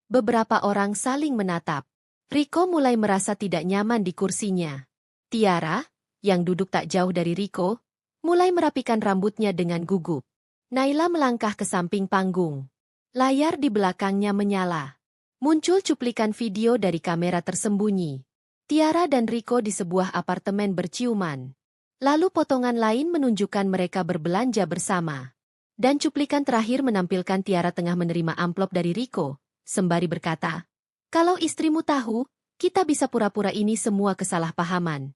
Beberapa orang saling menatap. Rico mulai merasa tidak nyaman di kursinya. Tiara, yang duduk tak jauh dari Rico, mulai merapikan rambutnya dengan gugup. Naila melangkah ke samping panggung. Layar di belakangnya menyala. Muncul cuplikan video dari kamera tersembunyi. Tiara dan Rico di sebuah apartemen berciuman. Lalu potongan lain menunjukkan mereka berbelanja bersama. Dan cuplikan terakhir menampilkan Tiara tengah menerima amplop dari Rico, sembari berkata, "Kalau istrimu tahu, kita bisa pura-pura ini semua kesalahpahaman."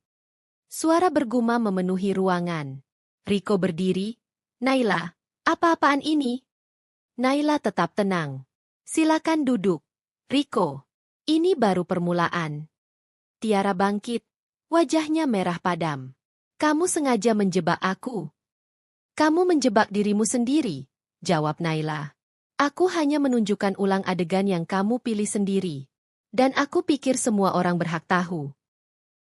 Suara bergumam memenuhi ruangan. Rico berdiri. "Naila, apa-apaan ini?" Naila tetap tenang. "Silakan duduk, Rico. Ini baru permulaan." Tiara bangkit. Wajahnya merah padam. "Kamu sengaja menjebak aku." "Kamu menjebak dirimu sendiri," jawab Naila. "Aku hanya menunjukkan ulang adegan yang kamu pilih sendiri. Dan aku pikir semua orang berhak tahu."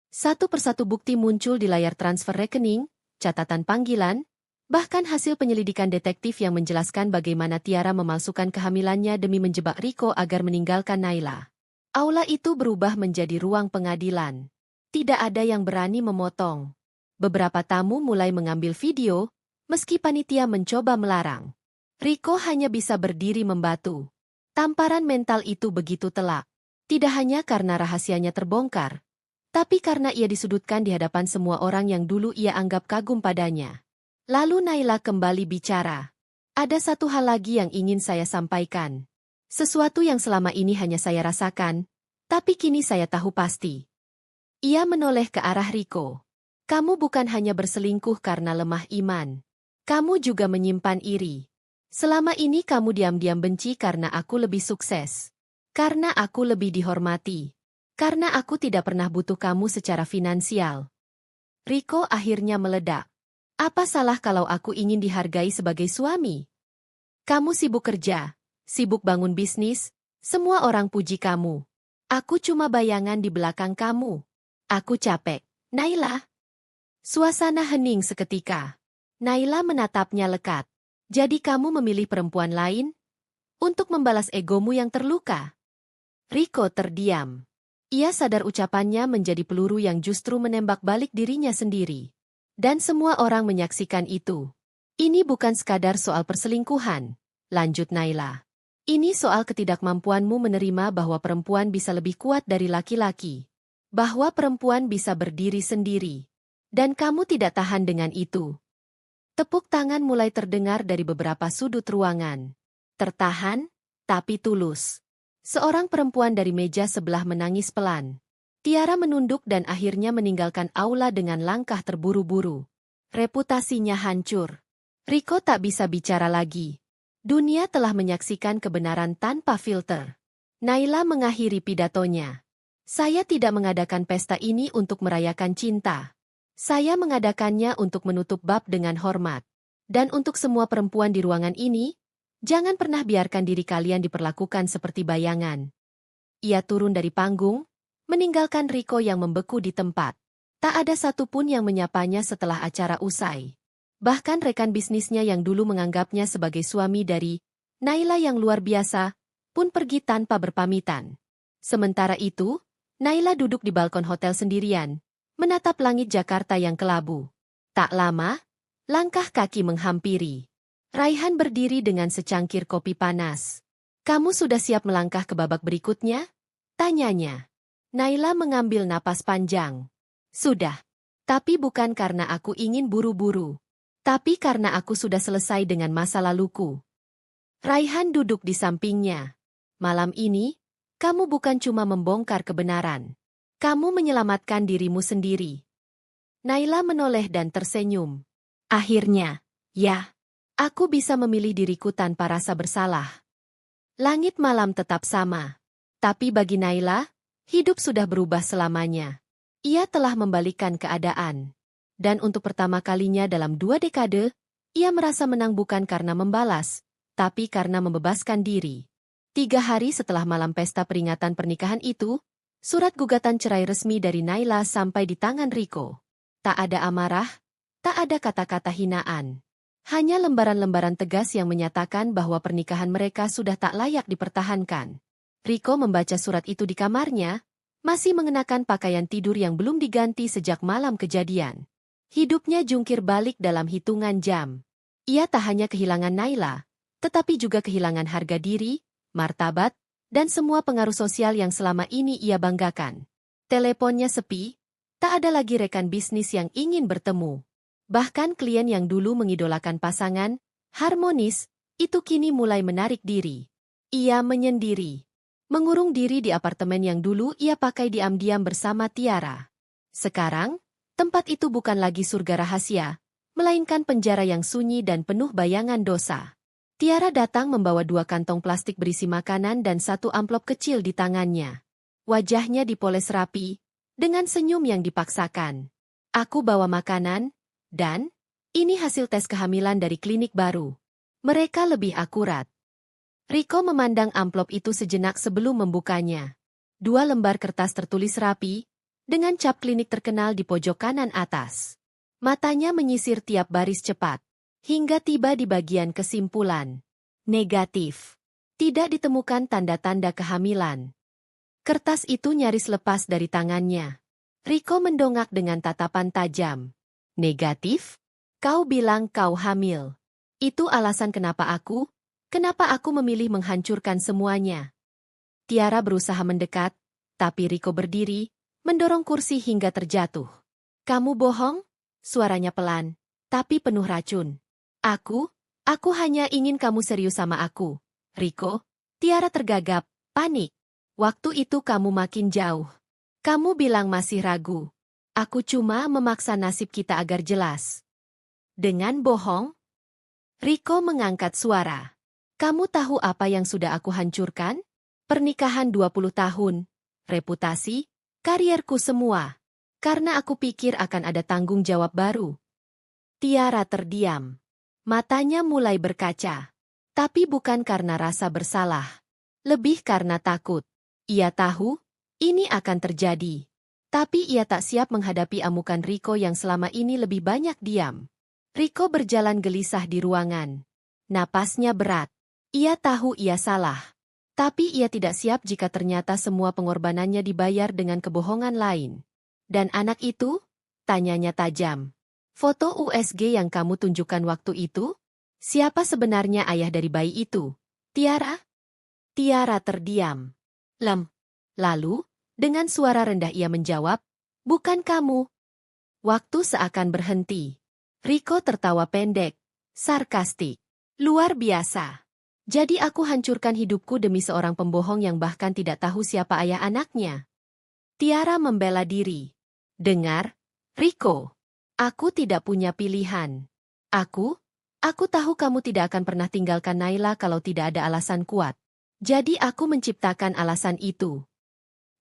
Satu persatu bukti muncul di layar transfer rekening, catatan panggilan, Bahkan hasil penyelidikan detektif yang menjelaskan bagaimana Tiara memalsukan kehamilannya demi menjebak Riko agar meninggalkan Naila. Aula itu berubah menjadi ruang pengadilan. Tidak ada yang berani memotong. Beberapa tamu mulai mengambil video, meski panitia mencoba melarang. Riko hanya bisa berdiri membatu. Tamparan mental itu begitu telak. Tidak hanya karena rahasianya terbongkar, tapi karena ia disudutkan di hadapan semua orang yang dulu ia anggap kagum padanya. Lalu Naila kembali bicara. Ada satu hal lagi yang ingin saya sampaikan. Sesuatu yang selama ini hanya saya rasakan, tapi kini saya tahu pasti. Ia menoleh ke arah Riko. Kamu bukan hanya berselingkuh karena lemah iman. Kamu juga menyimpan iri. Selama ini kamu diam-diam benci karena aku lebih sukses. Karena aku lebih dihormati. Karena aku tidak pernah butuh kamu secara finansial. Riko akhirnya meledak. Apa salah kalau aku ingin dihargai sebagai suami? Kamu sibuk kerja, sibuk bangun bisnis, semua orang puji kamu. Aku cuma bayangan di belakang kamu. Aku capek. Naila. Suasana hening seketika. Naila menatapnya lekat. Jadi kamu memilih perempuan lain? Untuk membalas egomu yang terluka? Riko terdiam. Ia sadar ucapannya menjadi peluru yang justru menembak balik dirinya sendiri. Dan semua orang menyaksikan itu. Ini bukan sekadar soal perselingkuhan, lanjut Naila. Ini soal ketidakmampuanmu menerima bahwa perempuan bisa lebih kuat dari laki-laki. Bahwa perempuan bisa berdiri sendiri. Dan kamu tidak tahan dengan itu. Tepuk tangan mulai terdengar dari beberapa sudut ruangan. Tertahan, tapi tulus. Seorang perempuan dari meja sebelah menangis pelan. Tiara menunduk dan akhirnya meninggalkan aula dengan langkah terburu-buru. Reputasinya hancur. Riko tak bisa bicara lagi. Dunia telah menyaksikan kebenaran tanpa filter. Naila mengakhiri pidatonya. Saya tidak mengadakan pesta ini untuk merayakan cinta. Saya mengadakannya untuk menutup bab dengan hormat. Dan untuk semua perempuan di ruangan ini, jangan pernah biarkan diri kalian diperlakukan seperti bayangan. Ia turun dari panggung, meninggalkan Riko yang membeku di tempat. Tak ada satupun yang menyapanya setelah acara usai. Bahkan rekan bisnisnya yang dulu menganggapnya sebagai suami dari Naila yang luar biasa, pun pergi tanpa berpamitan. Sementara itu, Naila duduk di balkon hotel sendirian, menatap langit Jakarta yang kelabu. Tak lama, langkah kaki menghampiri. Raihan berdiri dengan secangkir kopi panas. Kamu sudah siap melangkah ke babak berikutnya? Tanyanya. Naila mengambil napas panjang. Sudah. Tapi bukan karena aku ingin buru-buru. Tapi karena aku sudah selesai dengan masa laluku. Raihan duduk di sampingnya. Malam ini, kamu bukan cuma membongkar kebenaran. Kamu menyelamatkan dirimu sendiri. Naila menoleh dan tersenyum. Akhirnya, ya. Aku bisa memilih diriku tanpa rasa bersalah. Langit malam tetap sama. Tapi bagi Naila, hidup sudah berubah selamanya. Ia telah membalikkan keadaan. Dan untuk pertama kalinya dalam 2 dekade, ia merasa menang bukan karena membalas, tapi karena membebaskan diri. 3 hari setelah malam pesta peringatan pernikahan itu, surat gugatan cerai resmi dari Naila sampai di tangan Riko. Tak ada amarah, tak ada kata-kata hinaan. Hanya lembaran-lembaran tegas yang menyatakan bahwa pernikahan mereka sudah tak layak dipertahankan. Riko membaca surat itu di kamarnya, masih mengenakan pakaian tidur yang belum diganti sejak malam kejadian. Hidupnya jungkir balik dalam hitungan jam. Ia tak hanya kehilangan Naila, tetapi juga kehilangan harga diri, martabat, dan semua pengaruh sosial yang selama ini ia banggakan. Teleponnya sepi, tak ada lagi rekan bisnis yang ingin bertemu. Bahkan klien yang dulu mengidolakan pasangan, harmonis, itu kini mulai menarik diri. Ia menyendiri. Mengurung diri di apartemen yang dulu ia pakai diam-diam bersama Tiara. Sekarang, tempat itu bukan lagi surga rahasia, melainkan penjara yang sunyi dan penuh bayangan dosa. Tiara datang membawa 2 kantong plastik berisi makanan dan 1 amplop kecil di tangannya. Wajahnya dipoles rapi, dengan senyum yang dipaksakan. Aku bawa makanan, dan ini hasil tes kehamilan dari klinik baru. Mereka lebih akurat. Riko memandang amplop itu sejenak sebelum membukanya. 2 lembar kertas tertulis rapi, dengan cap klinik terkenal di pojok kanan atas. Matanya menyisir tiap baris cepat. Hingga tiba di bagian kesimpulan. Negatif. Tidak ditemukan tanda-tanda kehamilan. Kertas itu nyaris lepas dari tangannya. Riko mendongak dengan tatapan tajam. Negatif? Kau bilang kau hamil. Itu alasan kenapa aku memilih menghancurkan semuanya. Tiara berusaha mendekat, tapi Riko berdiri, mendorong kursi hingga terjatuh. Kamu bohong? Suaranya pelan, tapi penuh racun. Aku hanya ingin kamu serius sama aku. Riko, Tiara tergagap, panik. Waktu itu kamu makin jauh. Kamu bilang masih ragu. Aku cuma memaksa nasib kita agar jelas. Dengan bohong? Riko mengangkat suara. Kamu tahu apa yang sudah aku hancurkan? Pernikahan 20 tahun, reputasi, karierku semua. Karena aku pikir akan ada tanggung jawab baru. Tiara terdiam. Matanya mulai berkaca. Tapi bukan karena rasa bersalah. Lebih karena takut. Ia tahu, ini akan terjadi. Tapi ia tak siap menghadapi amukan Riko yang selama ini lebih banyak diam. Riko berjalan gelisah di ruangan. Napasnya berat. Ia tahu ia salah. Tapi ia tidak siap jika ternyata semua pengorbanannya dibayar dengan kebohongan lain. Dan anak itu? Tanyanya tajam. Foto USG yang kamu tunjukkan waktu itu? Siapa sebenarnya ayah dari bayi itu? Tiara? Tiara terdiam. Lalu, dengan suara rendah ia menjawab, bukan kamu. Waktu seakan berhenti. Riko tertawa pendek, sarkastik. Luar biasa. Jadi aku hancurkan hidupku demi seorang pembohong yang bahkan tidak tahu siapa ayah anaknya. Tiara membela diri. Dengar, Riko. Aku tidak punya pilihan. Aku tahu kamu tidak akan pernah tinggalkan Naila kalau tidak ada alasan kuat. Jadi aku menciptakan alasan itu.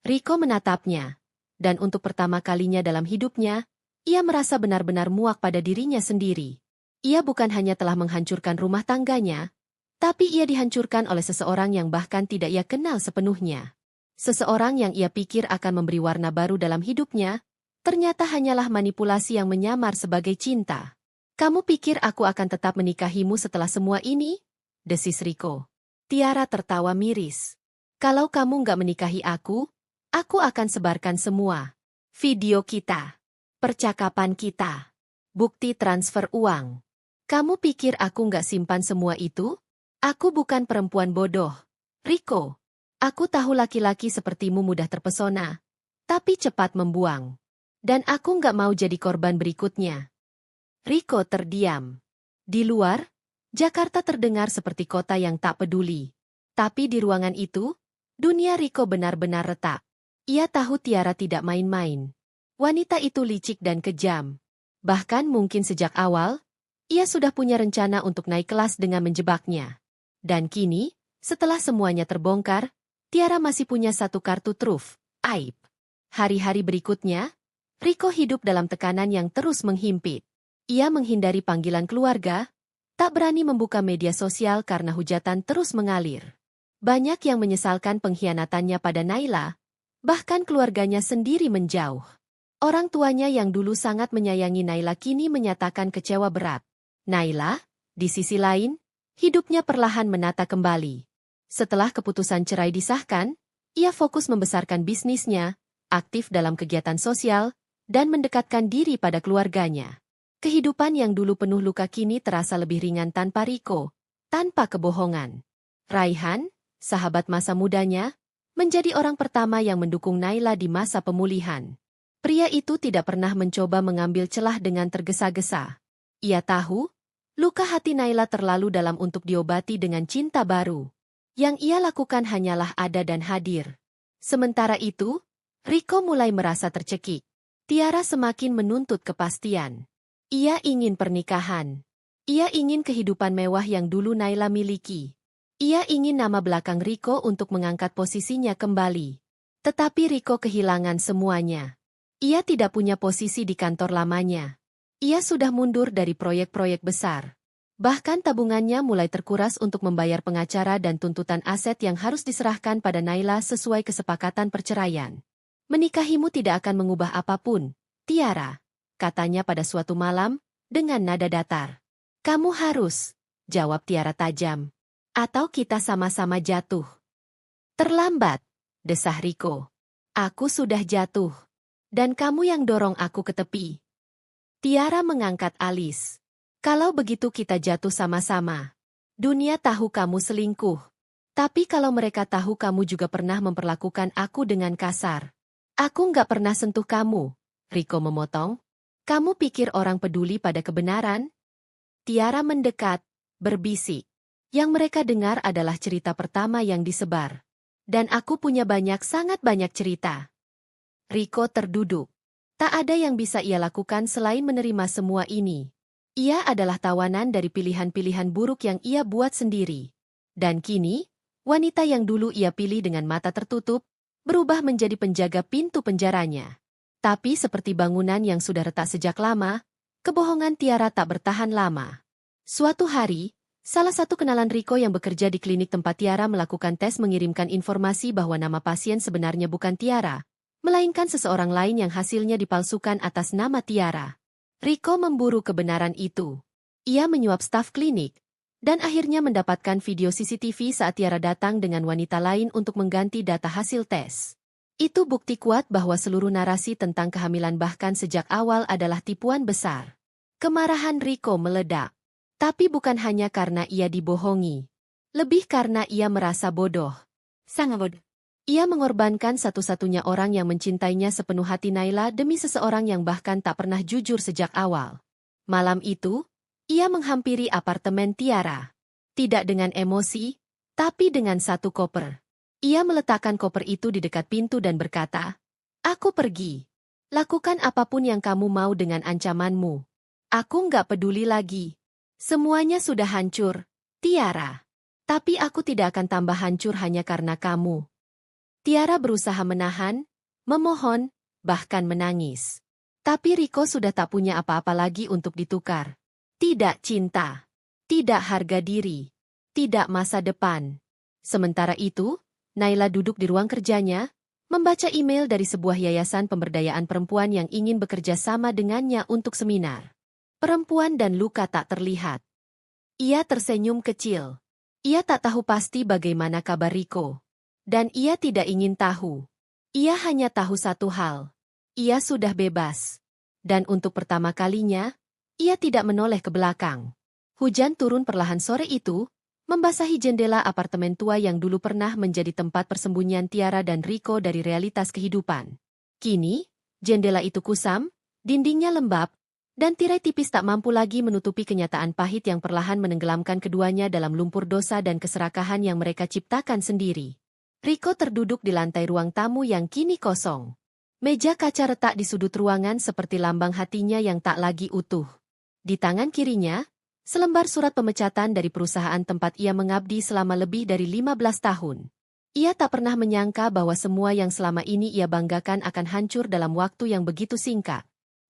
Riko menatapnya. Dan untuk pertama kalinya dalam hidupnya, ia merasa benar-benar muak pada dirinya sendiri. Ia bukan hanya telah menghancurkan rumah tangganya, tapi ia dihancurkan oleh seseorang yang bahkan tidak ia kenal sepenuhnya. Seseorang yang ia pikir akan memberi warna baru dalam hidupnya, ternyata hanyalah manipulasi yang menyamar sebagai cinta. Kamu pikir aku akan tetap menikahimu setelah semua ini? Desis Riko. Tiara tertawa miris. Kalau kamu nggak menikahi aku akan sebarkan semua. Video kita. Percakapan kita. Bukti transfer uang. Kamu pikir aku nggak simpan semua itu? Aku bukan perempuan bodoh. Riko. Aku tahu laki-laki sepertimu mudah terpesona, tapi cepat membuang. Dan aku nggak mau jadi korban berikutnya. Riko terdiam. Di luar, Jakarta terdengar seperti kota yang tak peduli. Tapi di ruangan itu, dunia Riko benar-benar retak. Ia tahu Tiara tidak main-main. Wanita itu licik dan kejam. Bahkan mungkin sejak awal, ia sudah punya rencana untuk naik kelas dengan menjebaknya. Dan kini, setelah semuanya terbongkar, Tiara masih punya satu kartu truf, aib. Hari-hari berikutnya, Riko hidup dalam tekanan yang terus menghimpit. Ia menghindari panggilan keluarga, tak berani membuka media sosial karena hujatan terus mengalir. Banyak yang menyesalkan pengkhianatannya pada Naila, bahkan keluarganya sendiri menjauh. Orang tuanya yang dulu sangat menyayangi Naila kini menyatakan kecewa berat. Naila, di sisi lain, hidupnya perlahan menata kembali. Setelah keputusan cerai disahkan, ia fokus membesarkan bisnisnya, aktif dalam kegiatan sosial, dan mendekatkan diri pada keluarganya. Kehidupan yang dulu penuh luka kini terasa lebih ringan tanpa Riko, tanpa kebohongan. Raihan, sahabat masa mudanya, menjadi orang pertama yang mendukung Naila di masa pemulihan. Pria itu tidak pernah mencoba mengambil celah dengan tergesa-gesa. Ia tahu, luka hati Naila terlalu dalam untuk diobati dengan cinta baru. Yang ia lakukan hanyalah ada dan hadir. Sementara itu, Riko mulai merasa tercekik. Tiara semakin menuntut kepastian. Ia ingin pernikahan. Ia ingin kehidupan mewah yang dulu Naila miliki. Ia ingin nama belakang Riko untuk mengangkat posisinya kembali. Tetapi Riko kehilangan semuanya. Ia tidak punya posisi di kantor lamanya. Ia sudah mundur dari proyek-proyek besar. Bahkan tabungannya mulai terkuras untuk membayar pengacara dan tuntutan aset yang harus diserahkan pada Naila sesuai kesepakatan perceraian. Menikahimu tidak akan mengubah apapun, Tiara, katanya pada suatu malam, dengan nada datar. Kamu harus, jawab Tiara tajam. Atau kita sama-sama jatuh. Terlambat, desah Riko. Aku sudah jatuh. Dan kamu yang dorong aku ke tepi. Tiara mengangkat alis. Kalau begitu kita jatuh sama-sama. Dunia tahu kamu selingkuh. Tapi kalau mereka tahu kamu juga pernah memperlakukan aku dengan kasar. Aku nggak pernah sentuh kamu, Riko memotong. Kamu pikir orang peduli pada kebenaran? Tiara mendekat, berbisik. Yang mereka dengar adalah cerita pertama yang disebar. Dan aku punya sangat banyak cerita. Riko terduduk. Tak ada yang bisa ia lakukan selain menerima semua ini. Ia adalah tawanan dari pilihan-pilihan buruk yang ia buat sendiri. Dan kini, wanita yang dulu ia pilih dengan mata tertutup, berubah menjadi penjaga pintu penjaranya. Tapi seperti bangunan yang sudah retak sejak lama, kebohongan Tiara tak bertahan lama. Suatu hari, salah satu kenalan Riko yang bekerja di klinik tempat Tiara melakukan tes mengirimkan informasi bahwa nama pasien sebenarnya bukan Tiara, melainkan seseorang lain yang hasilnya dipalsukan atas nama Tiara. Riko memburu kebenaran itu. Ia menyuap staf klinik, dan akhirnya mendapatkan video CCTV saat Tiara datang dengan wanita lain untuk mengganti data hasil tes. Itu bukti kuat bahwa seluruh narasi tentang kehamilan bahkan sejak awal adalah tipuan besar. Kemarahan Riko meledak. Tapi bukan hanya karena ia dibohongi. Lebih karena ia merasa bodoh. Sangat bodoh. Ia mengorbankan satu-satunya orang yang mencintainya sepenuh hati Naila demi seseorang yang bahkan tak pernah jujur sejak awal. Malam itu, ia menghampiri apartemen Tiara. Tidak dengan emosi, tapi dengan satu koper. Ia meletakkan koper itu di dekat pintu dan berkata, "Aku pergi. Lakukan apapun yang kamu mau dengan ancamanmu. Aku nggak peduli lagi. Semuanya sudah hancur, Tiara. Tapi aku tidak akan tambah hancur hanya karena kamu." Tiara berusaha menahan, memohon, bahkan menangis. Tapi Riko sudah tak punya apa-apa lagi untuk ditukar. Tidak cinta, tidak harga diri, tidak masa depan. Sementara itu, Naila duduk di ruang kerjanya, membaca email dari sebuah yayasan pemberdayaan perempuan yang ingin bekerja sama dengannya untuk seminar. Perempuan dan luka tak terlihat. Ia tersenyum kecil. Ia tak tahu pasti bagaimana kabar Riko. Dan ia tidak ingin tahu. Ia hanya tahu satu hal. Ia sudah bebas. Dan untuk pertama kalinya, ia tidak menoleh ke belakang. Hujan turun perlahan sore itu, membasahi jendela apartemen tua yang dulu pernah menjadi tempat persembunyian Tiara dan Riko dari realitas kehidupan. Kini, jendela itu kusam, dindingnya lembab, dan tirai tipis tak mampu lagi menutupi kenyataan pahit yang perlahan menenggelamkan keduanya dalam lumpur dosa dan keserakahan yang mereka ciptakan sendiri. Riko terduduk di lantai ruang tamu yang kini kosong. Meja kaca retak di sudut ruangan seperti lambang hatinya yang tak lagi utuh. Di tangan kirinya, selembar surat pemecatan dari perusahaan tempat ia mengabdi selama lebih dari 15 tahun. Ia tak pernah menyangka bahwa semua yang selama ini ia banggakan akan hancur dalam waktu yang begitu singkat.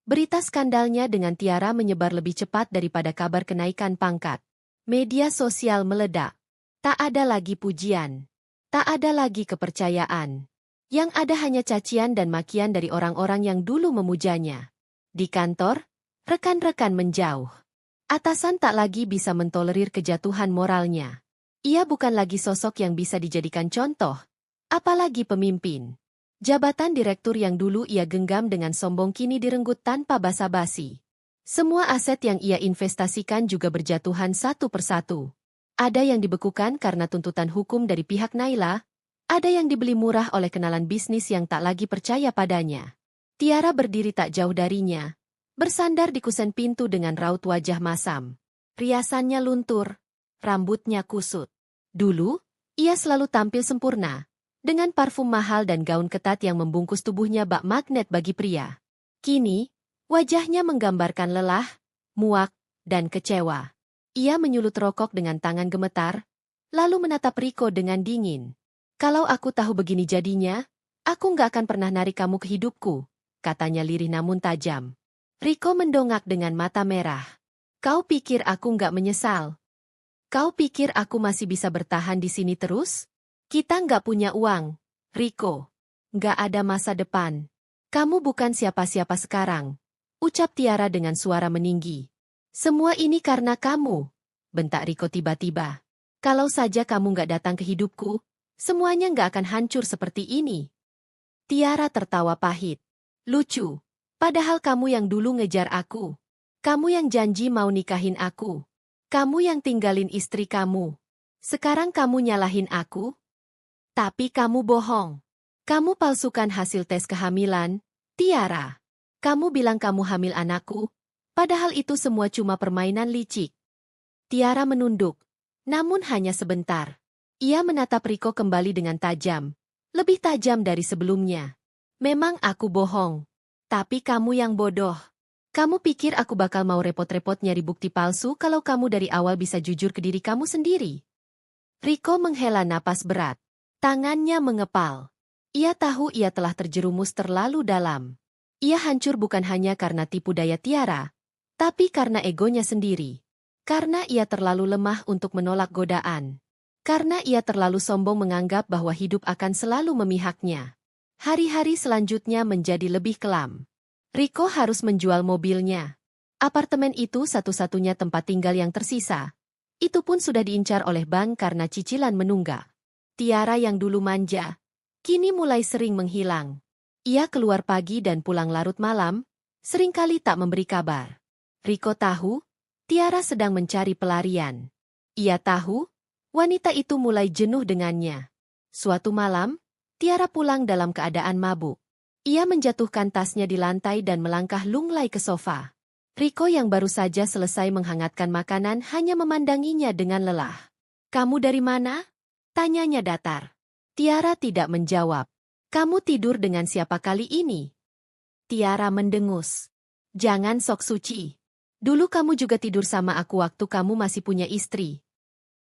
Berita skandalnya dengan Tiara menyebar lebih cepat daripada kabar kenaikan pangkat. Media sosial meledak. Tak ada lagi pujian. Tak ada lagi kepercayaan. Yang ada hanya cacian dan makian dari orang-orang yang dulu memujanya. Di kantor, rekan-rekan menjauh. Atasan tak lagi bisa mentolerir kejatuhan moralnya. Ia bukan lagi sosok yang bisa dijadikan contoh, apalagi pemimpin. Jabatan direktur yang dulu ia genggam dengan sombong kini direnggut tanpa basa-basi. Semua aset yang ia investasikan juga berjatuhan satu persatu. Ada yang dibekukan karena tuntutan hukum dari pihak Naila, ada yang dibeli murah oleh kenalan bisnis yang tak lagi percaya padanya. Tiara berdiri tak jauh darinya, bersandar di kusen pintu dengan raut wajah masam. Riasannya luntur, rambutnya kusut. Dulu, ia selalu tampil sempurna, dengan parfum mahal dan gaun ketat yang membungkus tubuhnya bak magnet bagi pria. Kini, wajahnya menggambarkan lelah, muak, dan kecewa. Ia menyulut rokok dengan tangan gemetar, lalu menatap Riko dengan dingin. "Kalau aku tahu begini jadinya, aku nggak akan pernah narik kamu ke hidupku," katanya lirih namun tajam. Riko mendongak dengan mata merah. "Kau pikir aku nggak menyesal? Kau pikir aku masih bisa bertahan di sini terus? Kita nggak punya uang, Riko. Nggak ada masa depan. Kamu bukan siapa-siapa sekarang," ucap Tiara dengan suara meninggi. Semua ini karena kamu, bentak Riko tiba-tiba. Kalau saja kamu nggak datang ke hidupku, semuanya nggak akan hancur seperti ini. Tiara tertawa pahit. Lucu. Padahal kamu yang dulu ngejar aku. Kamu yang janji mau nikahin aku. Kamu yang tinggalin istri kamu. Sekarang kamu nyalahin aku? Tapi kamu bohong. Kamu palsukan hasil tes kehamilan, Tiara. Kamu bilang kamu hamil anakku, padahal itu semua cuma permainan licik. Tiara menunduk, namun hanya sebentar. Ia menatap Riko kembali dengan tajam, lebih tajam dari sebelumnya. Memang aku bohong. Tapi kamu yang bodoh. Kamu pikir aku bakal mau repot-repot nyari bukti palsu kalau kamu dari awal bisa jujur ke diri kamu sendiri? Riko menghela napas berat. Tangannya mengepal. Ia tahu ia telah terjerumus terlalu dalam. Ia hancur bukan hanya karena tipu daya Tiara, tapi karena egonya sendiri. Karena ia terlalu lemah untuk menolak godaan. Karena ia terlalu sombong menganggap bahwa hidup akan selalu memihaknya. Hari-hari selanjutnya menjadi lebih kelam. Riko harus menjual mobilnya. Apartemen itu satu-satunya tempat tinggal yang tersisa. Itu pun sudah diincar oleh bank karena cicilan menunggak. Tiara yang dulu manja, kini mulai sering menghilang. Ia keluar pagi dan pulang larut malam, seringkali tak memberi kabar. Riko tahu, Tiara sedang mencari pelarian. Ia tahu, wanita itu mulai jenuh dengannya. Suatu malam, Tiara pulang dalam keadaan mabuk. Ia menjatuhkan tasnya di lantai dan melangkah lunglai ke sofa. Riko yang baru saja selesai menghangatkan makanan hanya memandanginya dengan lelah. "Kamu dari mana?" tanyanya datar. Tiara tidak menjawab. "Kamu tidur dengan siapa kali ini?" Tiara mendengus. "Jangan sok suci. Dulu kamu juga tidur sama aku waktu kamu masih punya istri."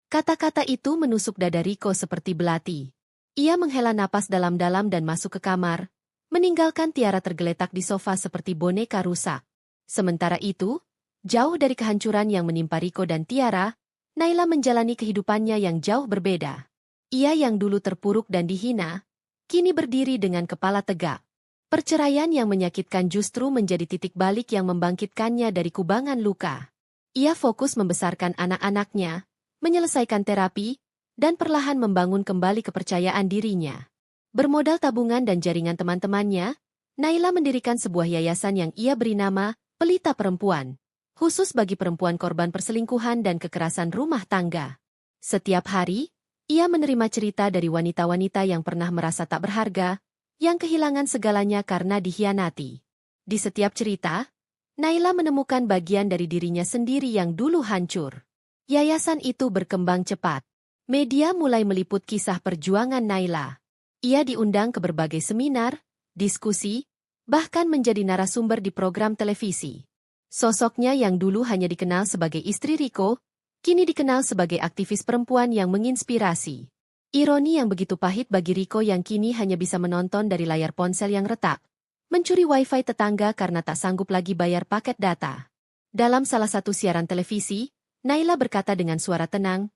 Kata-kata itu menusuk dada Riko seperti belati. Ia menghela napas dalam-dalam dan masuk ke kamar, meninggalkan Tiara tergeletak di sofa seperti boneka rusak. Sementara itu, jauh dari kehancuran yang menimpa Riko dan Tiara, Naila menjalani kehidupannya yang jauh berbeda. Ia yang dulu terpuruk dan dihina, kini berdiri dengan kepala tegak. Perceraian yang menyakitkan justru menjadi titik balik yang membangkitkannya dari kubangan luka. Ia fokus membesarkan anak-anaknya, menyelesaikan terapi, dan perlahan membangun kembali kepercayaan dirinya. Bermodal tabungan dan jaringan teman-temannya, Naila mendirikan sebuah yayasan yang ia beri nama Pelita Perempuan, khusus bagi perempuan korban perselingkuhan dan kekerasan rumah tangga. Setiap hari, ia menerima cerita dari wanita-wanita yang pernah merasa tak berharga, yang kehilangan segalanya karena dikhianati. Di setiap cerita, Naila menemukan bagian dari dirinya sendiri yang dulu hancur. Yayasan itu berkembang cepat. Media mulai meliput kisah perjuangan Naila. Ia diundang ke berbagai seminar, diskusi, bahkan menjadi narasumber di program televisi. Sosoknya yang dulu hanya dikenal sebagai istri Riko, kini dikenal sebagai aktivis perempuan yang menginspirasi. Ironi yang begitu pahit bagi Riko yang kini hanya bisa menonton dari layar ponsel yang retak, mencuri wifi tetangga karena tak sanggup lagi bayar paket data. Dalam salah satu siaran televisi, Naila berkata dengan suara tenang,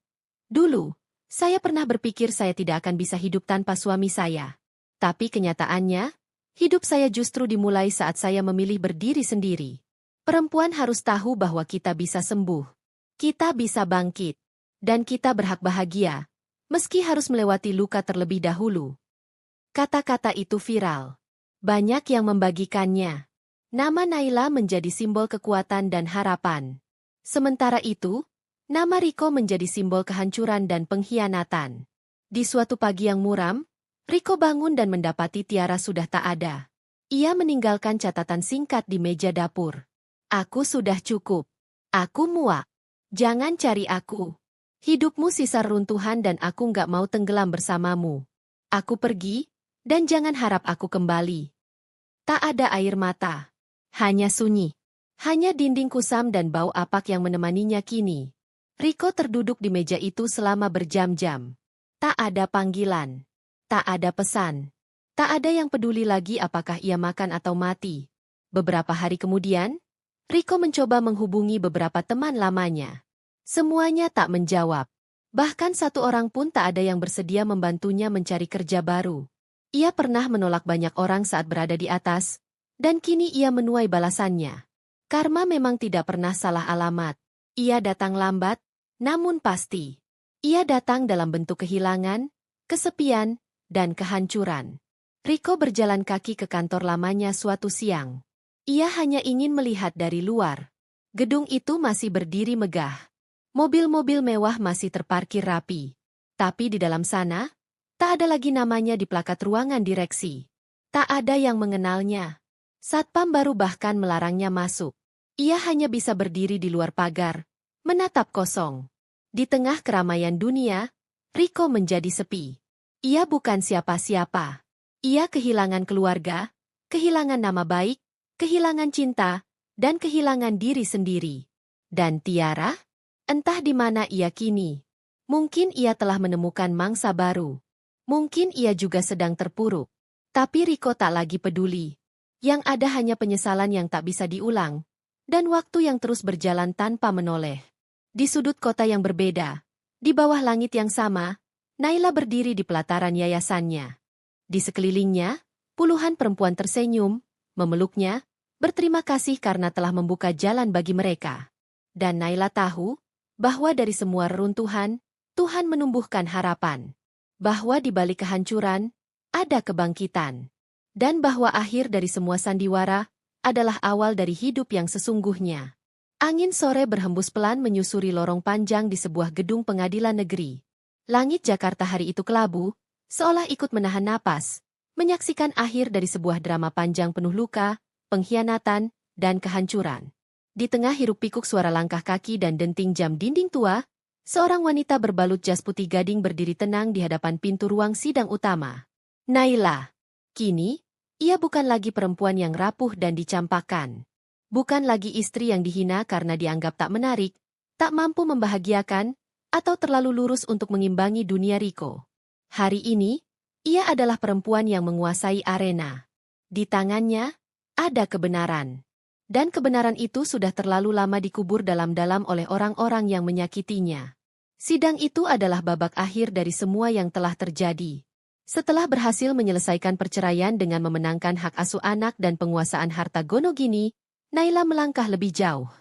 "Dulu, saya pernah berpikir saya tidak akan bisa hidup tanpa suami saya. Tapi kenyataannya, hidup saya justru dimulai saat saya memilih berdiri sendiri. Perempuan harus tahu bahwa kita bisa sembuh. Kita bisa bangkit. Dan kita berhak bahagia, meski harus melewati luka terlebih dahulu." Kata-kata itu viral. Banyak yang membagikannya. Nama Naila menjadi simbol kekuatan dan harapan. Sementara itu, nama Riko menjadi simbol kehancuran dan pengkhianatan. Di suatu pagi yang muram, Riko bangun dan mendapati Tiara sudah tak ada. Ia meninggalkan catatan singkat di meja dapur. "Aku sudah cukup. Aku muak. Jangan cari aku. Hidupmu sisa runtuhan dan aku nggak mau tenggelam bersamamu. Aku pergi, dan jangan harap aku kembali." Tak ada air mata. Hanya sunyi. Hanya dinding kusam dan bau apak yang menemaninya kini. Riko terduduk di meja itu selama berjam-jam. Tak ada panggilan. Tak ada pesan. Tak ada yang peduli lagi apakah ia makan atau mati. Beberapa hari kemudian, Riko mencoba menghubungi beberapa teman lamanya. Semuanya tak menjawab. Bahkan satu orang pun tak ada yang bersedia membantunya mencari kerja baru. Ia pernah menolak banyak orang saat berada di atas, dan kini ia menuai balasannya. Karma memang tidak pernah salah alamat. Ia datang lambat, namun pasti. Ia datang dalam bentuk kehilangan, kesepian, dan kehancuran. Rico berjalan kaki ke kantor lamanya suatu siang. Ia hanya ingin melihat dari luar. Gedung itu masih berdiri megah. Mobil-mobil mewah masih terparkir rapi. Tapi di dalam sana, tak ada lagi namanya di plakat ruangan direksi. Tak ada yang mengenalnya. Satpam baru bahkan melarangnya masuk. Ia hanya bisa berdiri di luar pagar, menatap kosong. Di tengah keramaian dunia, Rico menjadi sepi. Ia bukan siapa-siapa. Ia kehilangan keluarga, kehilangan nama baik, kehilangan cinta, dan kehilangan diri sendiri. Dan Tiara? Entah di mana ia kini. Mungkin ia telah menemukan mangsa baru. Mungkin ia juga sedang terpuruk. Tapi Rico tak lagi peduli. Yang ada hanya penyesalan yang tak bisa diulang, dan waktu yang terus berjalan tanpa menoleh. Di sudut kota yang berbeda, di bawah langit yang sama, Naila berdiri di pelataran yayasannya. Di sekelilingnya, puluhan perempuan tersenyum, memeluknya, berterima kasih karena telah membuka jalan bagi mereka. Dan Naila tahu bahwa dari semua reruntuhan, Tuhan menumbuhkan harapan. Bahwa di balik kehancuran, ada kebangkitan. Dan bahwa akhir dari semua sandiwara adalah awal dari hidup yang sesungguhnya. Angin sore berhembus pelan menyusuri lorong panjang di sebuah gedung pengadilan negeri. Langit Jakarta hari itu kelabu, seolah ikut menahan napas, menyaksikan akhir dari sebuah drama panjang penuh luka, pengkhianatan, dan kehancuran. Di tengah hiruk-pikuk suara langkah kaki dan denting jam dinding tua, seorang wanita berbalut jas putih gading berdiri tenang di hadapan pintu ruang sidang utama. Naila. Kini, ia bukan lagi perempuan yang rapuh dan dicampakkan. Bukan lagi istri yang dihina karena dianggap tak menarik, tak mampu membahagiakan, atau terlalu lurus untuk mengimbangi dunia Rico. Hari ini, ia adalah perempuan yang menguasai arena. Di tangannya, ada kebenaran. Dan kebenaran itu sudah terlalu lama dikubur dalam-dalam oleh orang-orang yang menyakitinya. Sidang itu adalah babak akhir dari semua yang telah terjadi. Setelah berhasil menyelesaikan perceraian dengan memenangkan hak asuh anak dan penguasaan harta Gonogini, Naila melangkah lebih jauh.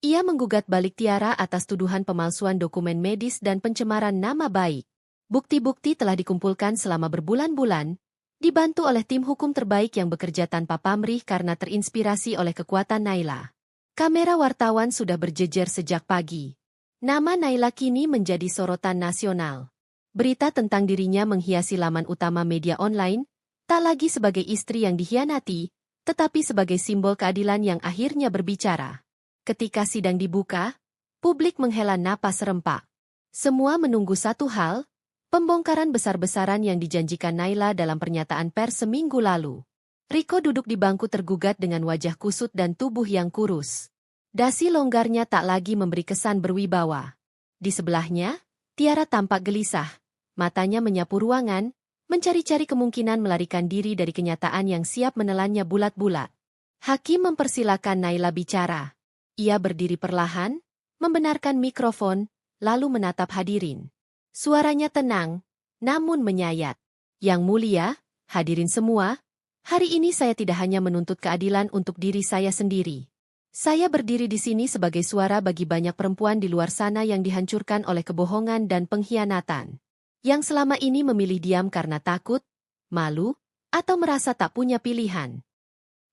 Ia menggugat balik Tiara atas tuduhan pemalsuan dokumen medis dan pencemaran nama baik. Bukti-bukti telah dikumpulkan selama berbulan-bulan, dibantu oleh tim hukum terbaik yang bekerja tanpa pamrih karena terinspirasi oleh kekuatan Naila. Kamera wartawan sudah berjejer sejak pagi. Nama Naila kini menjadi sorotan nasional. Berita tentang dirinya menghiasi laman utama media online, tak lagi sebagai istri yang dikhianati, tetapi sebagai simbol keadilan yang akhirnya berbicara. Ketika sidang dibuka, publik menghela napas serempak. Semua menunggu satu hal, pembongkaran besar-besaran yang dijanjikan Naila dalam pernyataan pers seminggu lalu. Rico duduk di bangku tergugat dengan wajah kusut dan tubuh yang kurus. Dasi longgarnya tak lagi memberi kesan berwibawa. Di sebelahnya, Tiara tampak gelisah. Matanya menyapu ruangan, mencari-cari kemungkinan melarikan diri dari kenyataan yang siap menelannya bulat-bulat. Hakim mempersilakan Naila bicara. Ia berdiri perlahan, membenarkan mikrofon, lalu menatap hadirin. Suaranya tenang, namun menyayat. Yang mulia, hadirin semua, hari ini saya tidak hanya menuntut keadilan untuk diri saya sendiri. Saya berdiri di sini sebagai suara bagi banyak perempuan di luar sana yang dihancurkan oleh kebohongan dan pengkhianatan. Yang selama ini memilih diam karena takut, malu, atau merasa tak punya pilihan.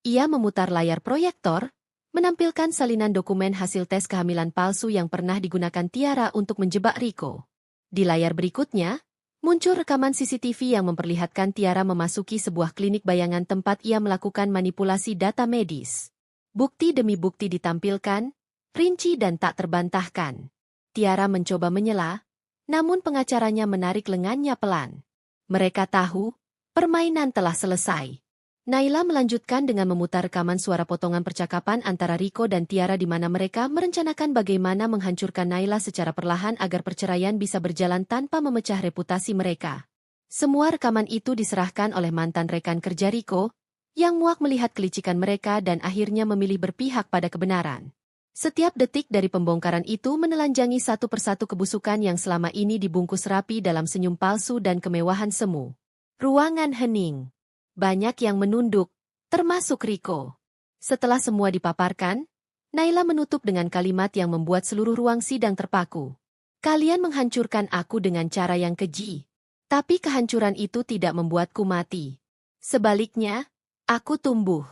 Ia memutar layar proyektor, menampilkan salinan dokumen hasil tes kehamilan palsu yang pernah digunakan Tiara untuk menjebak Rico. Di layar berikutnya, muncul rekaman CCTV yang memperlihatkan Tiara memasuki sebuah klinik bayangan tempat ia melakukan manipulasi data medis. Bukti demi bukti ditampilkan, rinci dan tak terbantahkan. Tiara mencoba menyela, namun pengacaranya menarik lengannya pelan. Mereka tahu, permainan telah selesai. Naila melanjutkan dengan memutar rekaman suara potongan percakapan antara Rico dan Tiara di mana mereka merencanakan bagaimana menghancurkan Naila secara perlahan agar perceraian bisa berjalan tanpa memecah reputasi mereka. Semua rekaman itu diserahkan oleh mantan rekan kerja Rico, yang muak melihat kelicikan mereka dan akhirnya memilih berpihak pada kebenaran. Setiap detik dari pembongkaran itu menelanjangi satu persatu kebusukan yang selama ini dibungkus rapi dalam senyum palsu dan kemewahan semu. Ruangan hening. Banyak yang menunduk, termasuk Rico. Setelah semua dipaparkan, Naila menutup dengan kalimat yang membuat seluruh ruang sidang terpaku. Kalian menghancurkan aku dengan cara yang keji. Tapi kehancuran itu tidak membuatku mati. Sebaliknya, aku tumbuh.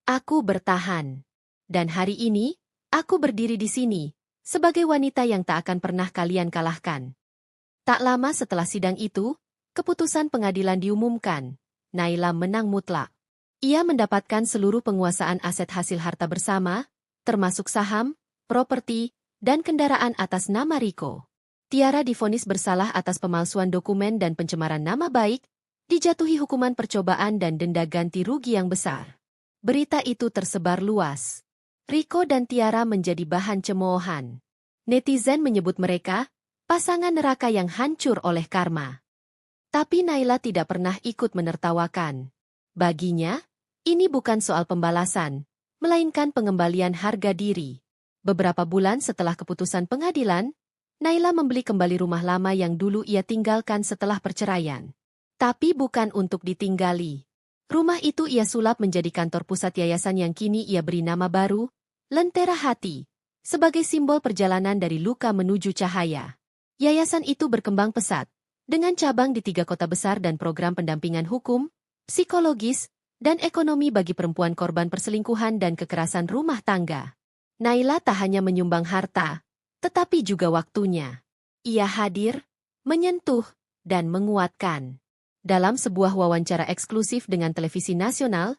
Aku bertahan. Dan hari ini, aku berdiri di sini, sebagai wanita yang tak akan pernah kalian kalahkan. Tak lama setelah sidang itu, keputusan pengadilan diumumkan. Naila menang mutlak. Ia mendapatkan seluruh penguasaan aset hasil harta bersama, termasuk saham, properti, dan kendaraan atas nama Riko. Tiara divonis bersalah atas pemalsuan dokumen dan pencemaran nama baik, dijatuhi hukuman percobaan dan denda ganti rugi yang besar. Berita itu tersebar luas. Riko dan Tiara menjadi bahan cemoohan. Netizen menyebut mereka pasangan neraka yang hancur oleh karma. Tapi Naila tidak pernah ikut menertawakan. Baginya, ini bukan soal pembalasan, melainkan pengembalian harga diri. Beberapa bulan setelah keputusan pengadilan, Naila membeli kembali rumah lama yang dulu ia tinggalkan setelah perceraian. Tapi bukan untuk ditinggali. Rumah itu ia sulap menjadi kantor pusat yayasan yang kini ia beri nama baru, Lentera Hati, sebagai simbol perjalanan dari luka menuju cahaya. Yayasan itu berkembang pesat, dengan cabang di 3 kota besar dan program pendampingan hukum, psikologis, dan ekonomi bagi perempuan korban perselingkuhan dan kekerasan rumah tangga. Naila tak hanya menyumbang harta, tetapi juga waktunya. Ia hadir, menyentuh, dan menguatkan. Dalam sebuah wawancara eksklusif dengan televisi nasional,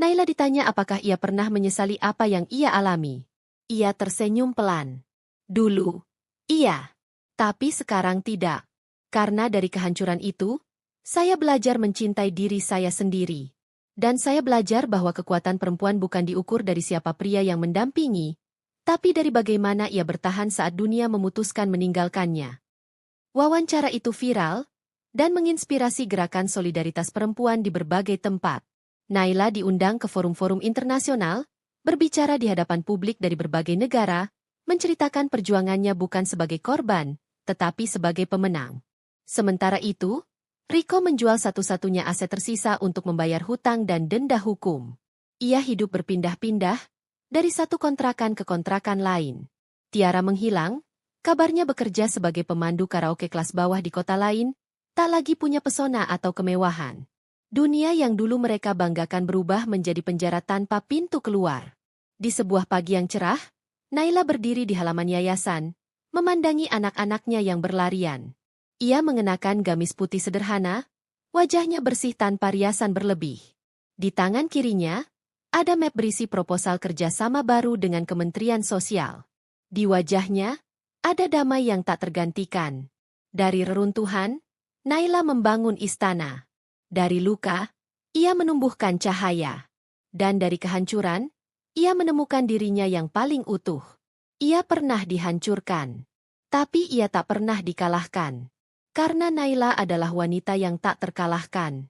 Naila ditanya apakah ia pernah menyesali apa yang ia alami. Ia tersenyum pelan. Dulu, iya. Tapi sekarang tidak. Karena dari kehancuran itu, saya belajar mencintai diri saya sendiri. Dan saya belajar bahwa kekuatan perempuan bukan diukur dari siapa pria yang mendampingi, tapi dari bagaimana ia bertahan saat dunia memutuskan meninggalkannya. Wawancara itu viral dan menginspirasi gerakan solidaritas perempuan di berbagai tempat. Naila diundang ke forum-forum internasional, berbicara di hadapan publik dari berbagai negara, menceritakan perjuangannya bukan sebagai korban, tetapi sebagai pemenang. Sementara itu, Riko menjual satu-satunya aset tersisa untuk membayar hutang dan denda hukum. Ia hidup berpindah-pindah, dari satu kontrakan ke kontrakan lain. Tiara menghilang, kabarnya bekerja sebagai pemandu karaoke kelas bawah di kota lain, tak lagi punya pesona atau kemewahan. Dunia yang dulu mereka banggakan berubah menjadi penjara tanpa pintu keluar. Di sebuah pagi yang cerah, Naila berdiri di halaman yayasan, memandangi anak-anaknya yang berlarian. Ia mengenakan gamis putih sederhana, wajahnya bersih tanpa riasan berlebih. Di tangan kirinya, ada map berisi proposal kerjasama baru dengan Kementerian Sosial. Di wajahnya, ada damai yang tak tergantikan. Dari reruntuhan, Naila membangun istana. Dari luka, ia menumbuhkan cahaya. Dan dari kehancuran, ia menemukan dirinya yang paling utuh. Ia pernah dihancurkan. Tapi ia tak pernah dikalahkan. Karena Naila adalah wanita yang tak terkalahkan.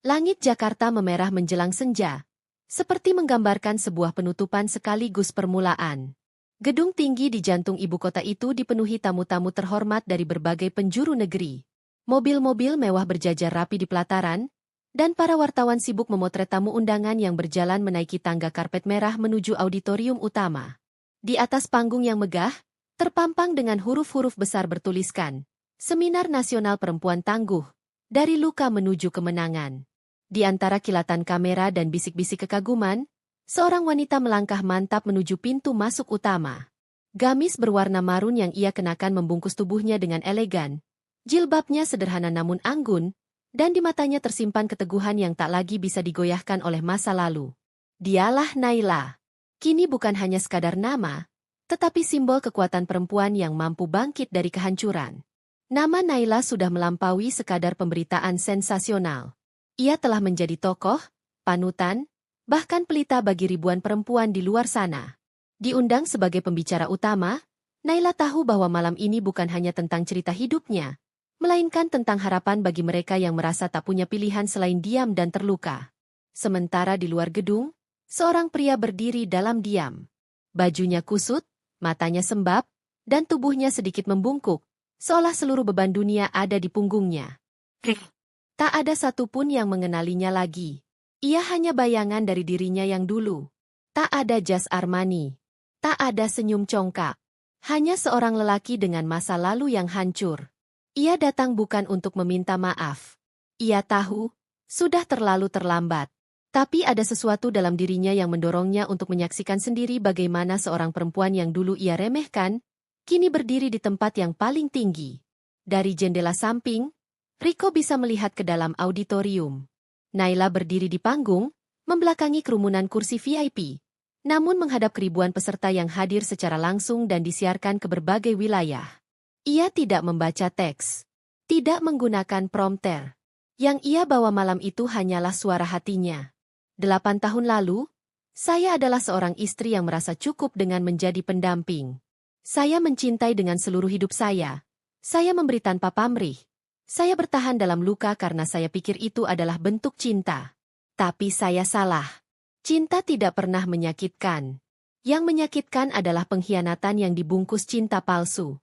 Langit Jakarta memerah menjelang senja, seperti menggambarkan sebuah penutupan sekaligus permulaan. Gedung tinggi di jantung ibu kota itu dipenuhi tamu-tamu terhormat dari berbagai penjuru negeri. Mobil-mobil mewah berjajar rapi di pelataran, dan para wartawan sibuk memotret tamu undangan yang berjalan menaiki tangga karpet merah menuju auditorium utama. Di atas panggung yang megah, terpampang dengan huruf-huruf besar bertuliskan, Seminar Nasional Perempuan Tangguh, dari luka menuju kemenangan. Di antara kilatan kamera dan bisik-bisik kekaguman, seorang wanita melangkah mantap menuju pintu masuk utama. Gamis berwarna marun yang ia kenakan membungkus tubuhnya dengan elegan. Jilbabnya sederhana namun anggun, dan di matanya tersimpan keteguhan yang tak lagi bisa digoyahkan oleh masa lalu. Dialah Naila. Kini bukan hanya sekadar nama, tetapi simbol kekuatan perempuan yang mampu bangkit dari kehancuran. Nama Naila sudah melampaui sekadar pemberitaan sensasional. Ia telah menjadi tokoh, panutan, bahkan pelita bagi ribuan perempuan di luar sana. Diundang sebagai pembicara utama, Naila tahu bahwa malam ini bukan hanya tentang cerita hidupnya, melainkan tentang harapan bagi mereka yang merasa tak punya pilihan selain diam dan terluka. Sementara di luar gedung, seorang pria berdiri dalam diam. Bajunya kusut, matanya sembab, dan tubuhnya sedikit membungkuk, seolah seluruh beban dunia ada di punggungnya. Tak ada satupun yang mengenalinya lagi. Ia hanya bayangan dari dirinya yang dulu. Tak ada jas Armani. Tak ada senyum congkak. Hanya seorang lelaki dengan masa lalu yang hancur. Ia datang bukan untuk meminta maaf. Ia tahu, sudah terlalu terlambat. Tapi ada sesuatu dalam dirinya yang mendorongnya untuk menyaksikan sendiri bagaimana seorang perempuan yang dulu ia remehkan, kini berdiri di tempat yang paling tinggi. Dari jendela samping, Rico bisa melihat ke dalam auditorium. Naila berdiri di panggung, membelakangi kerumunan kursi VIP, namun menghadap ribuan peserta yang hadir secara langsung dan disiarkan ke berbagai wilayah. Ia tidak membaca teks, tidak menggunakan prompter. Yang ia bawa malam itu hanyalah suara hatinya. 8 tahun lalu, saya adalah seorang istri yang merasa cukup dengan menjadi pendamping. Saya mencintai dengan seluruh hidup saya. Saya memberi tanpa pamrih. Saya bertahan dalam luka karena saya pikir itu adalah bentuk cinta. Tapi saya salah. Cinta tidak pernah menyakitkan. Yang menyakitkan adalah pengkhianatan yang dibungkus cinta palsu.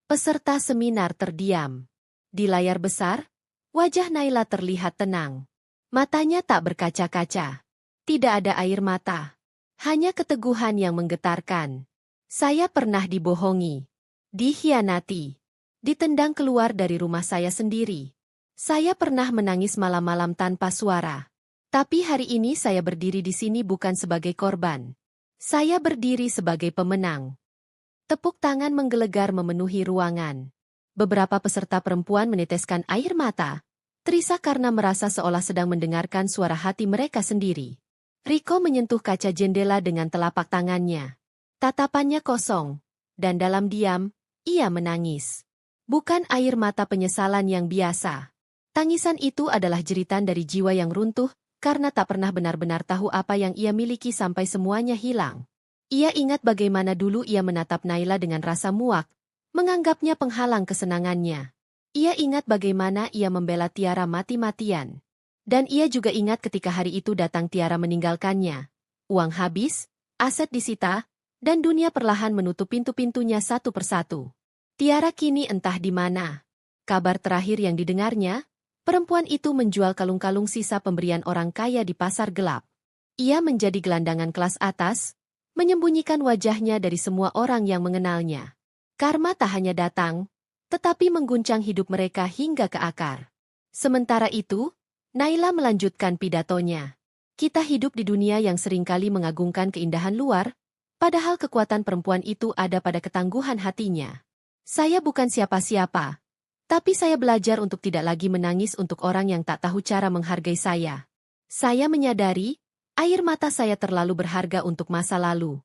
Peserta seminar terdiam. Di layar besar, wajah Naila terlihat tenang. Matanya tak berkaca-kaca. Tidak ada air mata. Hanya keteguhan yang menggetarkan. Saya pernah dibohongi. Dikhianati. Ditendang keluar dari rumah saya sendiri. Saya pernah menangis malam-malam tanpa suara. Tapi hari ini saya berdiri di sini bukan sebagai korban. Saya berdiri sebagai pemenang. Tepuk tangan menggelegar memenuhi ruangan. Beberapa peserta perempuan meneteskan air mata. Terisak karena merasa seolah sedang mendengarkan suara hati mereka sendiri. Rico menyentuh kaca jendela dengan telapak tangannya. Tatapannya kosong, dan dalam diam, ia menangis. Bukan air mata penyesalan yang biasa. Tangisan itu adalah jeritan dari jiwa yang runtuh, karena tak pernah benar-benar tahu apa yang ia miliki sampai semuanya hilang. Ia ingat bagaimana dulu ia menatap Naila dengan rasa muak, menganggapnya penghalang kesenangannya. Ia ingat bagaimana ia membela Tiara mati-matian. Dan ia juga ingat ketika hari itu datang Tiara meninggalkannya. Uang habis, aset disita, dan dunia perlahan menutup pintu-pintunya satu persatu. Tiara kini entah di mana. Kabar terakhir yang didengarnya, perempuan itu menjual kalung-kalung sisa pemberian orang kaya di pasar gelap. Ia menjadi gelandangan kelas atas, menyembunyikan wajahnya dari semua orang yang mengenalnya. Karma tak hanya datang, tetapi mengguncang hidup mereka hingga ke akar. Sementara itu, Naila melanjutkan pidatonya. Kita hidup di dunia yang seringkali mengagungkan keindahan luar, padahal kekuatan perempuan itu ada pada ketangguhan hatinya. Saya bukan siapa-siapa, tapi saya belajar untuk tidak lagi menangis untuk orang yang tak tahu cara menghargai saya. Saya menyadari, air mata saya terlalu berharga untuk masa lalu.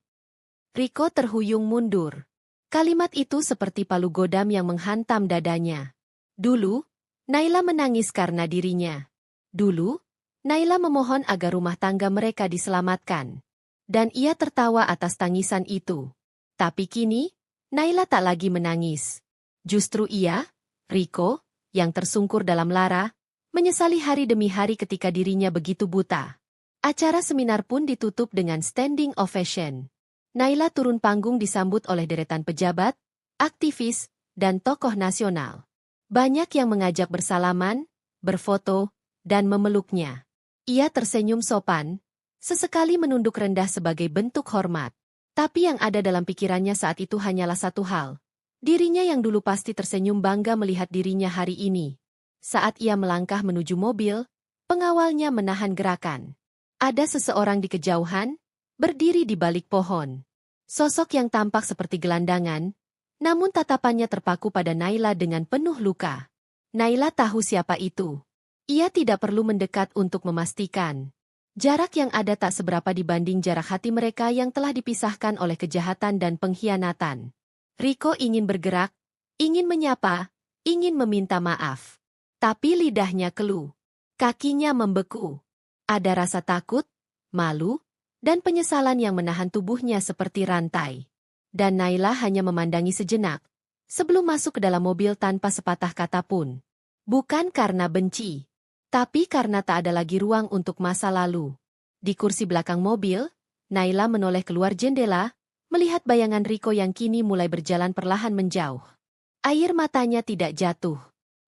Rico terhuyung mundur. Kalimat itu seperti palu godam yang menghantam dadanya. Dulu, Naila menangis karena dirinya. Dulu, Naila memohon agar rumah tangga mereka diselamatkan. Dan ia tertawa atas tangisan itu. Tapi kini, Naila tak lagi menangis. Justru ia, Rico, yang tersungkur dalam lara, menyesali hari demi hari ketika dirinya begitu buta. Acara seminar pun ditutup dengan standing ovation. Naila turun panggung disambut oleh deretan pejabat, aktivis, dan tokoh nasional. Banyak yang mengajak bersalaman, berfoto, dan memeluknya. Ia tersenyum sopan, sesekali menunduk rendah sebagai bentuk hormat. Tapi yang ada dalam pikirannya saat itu hanyalah satu hal. Dirinya yang dulu pasti tersenyum bangga melihat dirinya hari ini. Saat ia melangkah menuju mobil, pengawalnya menahan gerakan. Ada seseorang di kejauhan, berdiri di balik pohon. Sosok yang tampak seperti gelandangan, namun tatapannya terpaku pada Naila dengan penuh luka. Naila tahu siapa itu. Ia tidak perlu mendekat untuk memastikan. Jarak yang ada tak seberapa dibanding jarak hati mereka yang telah dipisahkan oleh kejahatan dan pengkhianatan. Rico ingin bergerak, ingin menyapa, ingin meminta maaf. Tapi lidahnya keluh. Kakinya membeku. Ada rasa takut, malu, dan penyesalan yang menahan tubuhnya seperti rantai. Dan Naila hanya memandangi sejenak, sebelum masuk ke dalam mobil tanpa sepatah kata pun. Bukan karena benci, tapi karena tak ada lagi ruang untuk masa lalu. Di kursi belakang mobil, Naila menoleh keluar jendela, melihat bayangan Rico yang kini mulai berjalan perlahan menjauh. Air matanya tidak jatuh.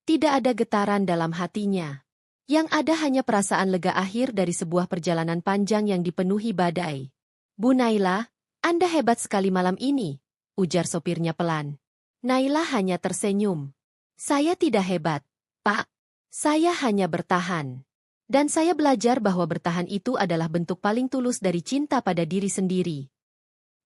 Tidak ada getaran dalam hatinya. Yang ada hanya perasaan lega akhir dari sebuah perjalanan panjang yang dipenuhi badai. Bu Naila, Anda hebat sekali malam ini, ujar sopirnya pelan. Naila hanya tersenyum. Saya tidak hebat, Pak. Saya hanya bertahan. Dan saya belajar bahwa bertahan itu adalah bentuk paling tulus dari cinta pada diri sendiri.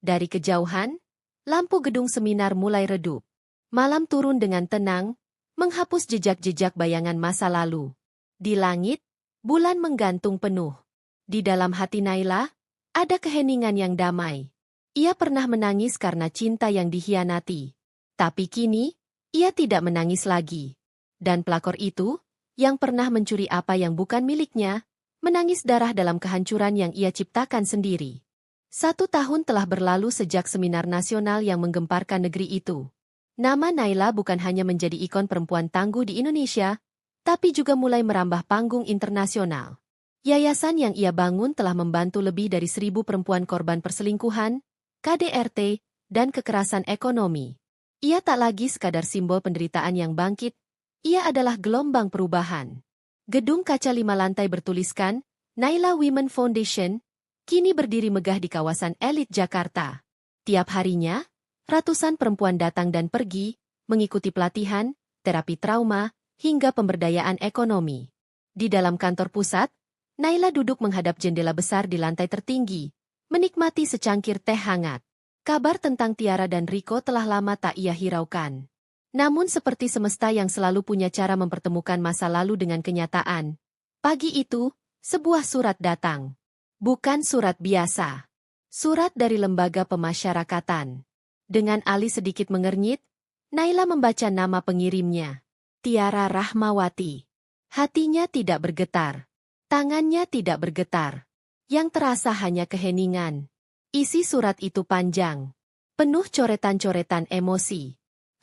Dari kejauhan, lampu gedung seminar mulai redup. Malam turun dengan tenang, menghapus jejak-jejak bayangan masa lalu. Di langit, bulan menggantung penuh. Di dalam hati Naila, ada keheningan yang damai. Ia pernah menangis karena cinta yang dikhianati. Tapi kini, ia tidak menangis lagi. Dan pelakor itu, yang pernah mencuri apa yang bukan miliknya, menangis darah dalam kehancuran yang ia ciptakan sendiri. 1 tahun telah berlalu sejak seminar nasional yang menggemparkan negeri itu. Nama Naila bukan hanya menjadi ikon perempuan tangguh di Indonesia, tapi juga mulai merambah panggung internasional. Yayasan yang ia bangun telah membantu lebih dari 1.000 perempuan korban perselingkuhan, KDRT, dan kekerasan ekonomi. Ia tak lagi sekadar simbol penderitaan yang bangkit, ia adalah gelombang perubahan. Gedung kaca 5 lantai bertuliskan, Naila Women Foundation, kini berdiri megah di kawasan elit Jakarta. Tiap harinya, ratusan perempuan datang dan pergi, mengikuti pelatihan, terapi trauma, hingga pemberdayaan ekonomi. Di dalam kantor pusat, Naila duduk menghadap jendela besar di lantai tertinggi, menikmati secangkir teh hangat. Kabar tentang Tiara dan Riko telah lama tak ia hiraukan. Namun seperti semesta yang selalu punya cara mempertemukan masa lalu dengan kenyataan, pagi itu, sebuah surat datang. Bukan surat biasa. Surat dari lembaga pemasyarakatan. Dengan alis sedikit mengernyit, Naila membaca nama pengirimnya. Tiara Rahmawati. Hatinya tidak bergetar. Tangannya tidak bergetar. Yang terasa hanya keheningan. Isi surat itu panjang. Penuh coretan-coretan emosi.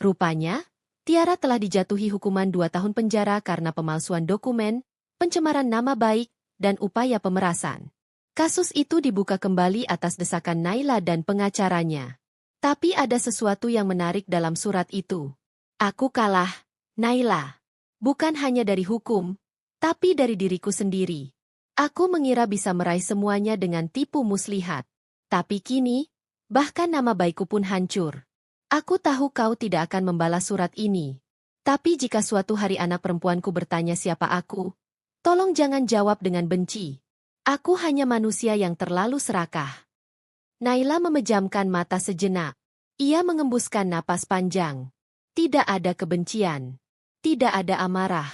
Rupanya, Tiara telah dijatuhi hukuman 2 tahun penjara karena pemalsuan dokumen, pencemaran nama baik, dan upaya pemerasan. Kasus itu dibuka kembali atas desakan Naila dan pengacaranya. Tapi ada sesuatu yang menarik dalam surat itu. Aku kalah, Naila. Bukan hanya dari hukum, tapi dari diriku sendiri. Aku mengira bisa meraih semuanya dengan tipu muslihat. Tapi kini, bahkan nama baikku pun hancur. Aku tahu kau tidak akan membalas surat ini. Tapi jika suatu hari anak perempuanku bertanya siapa aku, tolong jangan jawab dengan benci. Aku hanya manusia yang terlalu serakah. Naila memejamkan mata sejenak. Ia mengembuskan napas panjang. Tidak ada kebencian. Tidak ada amarah.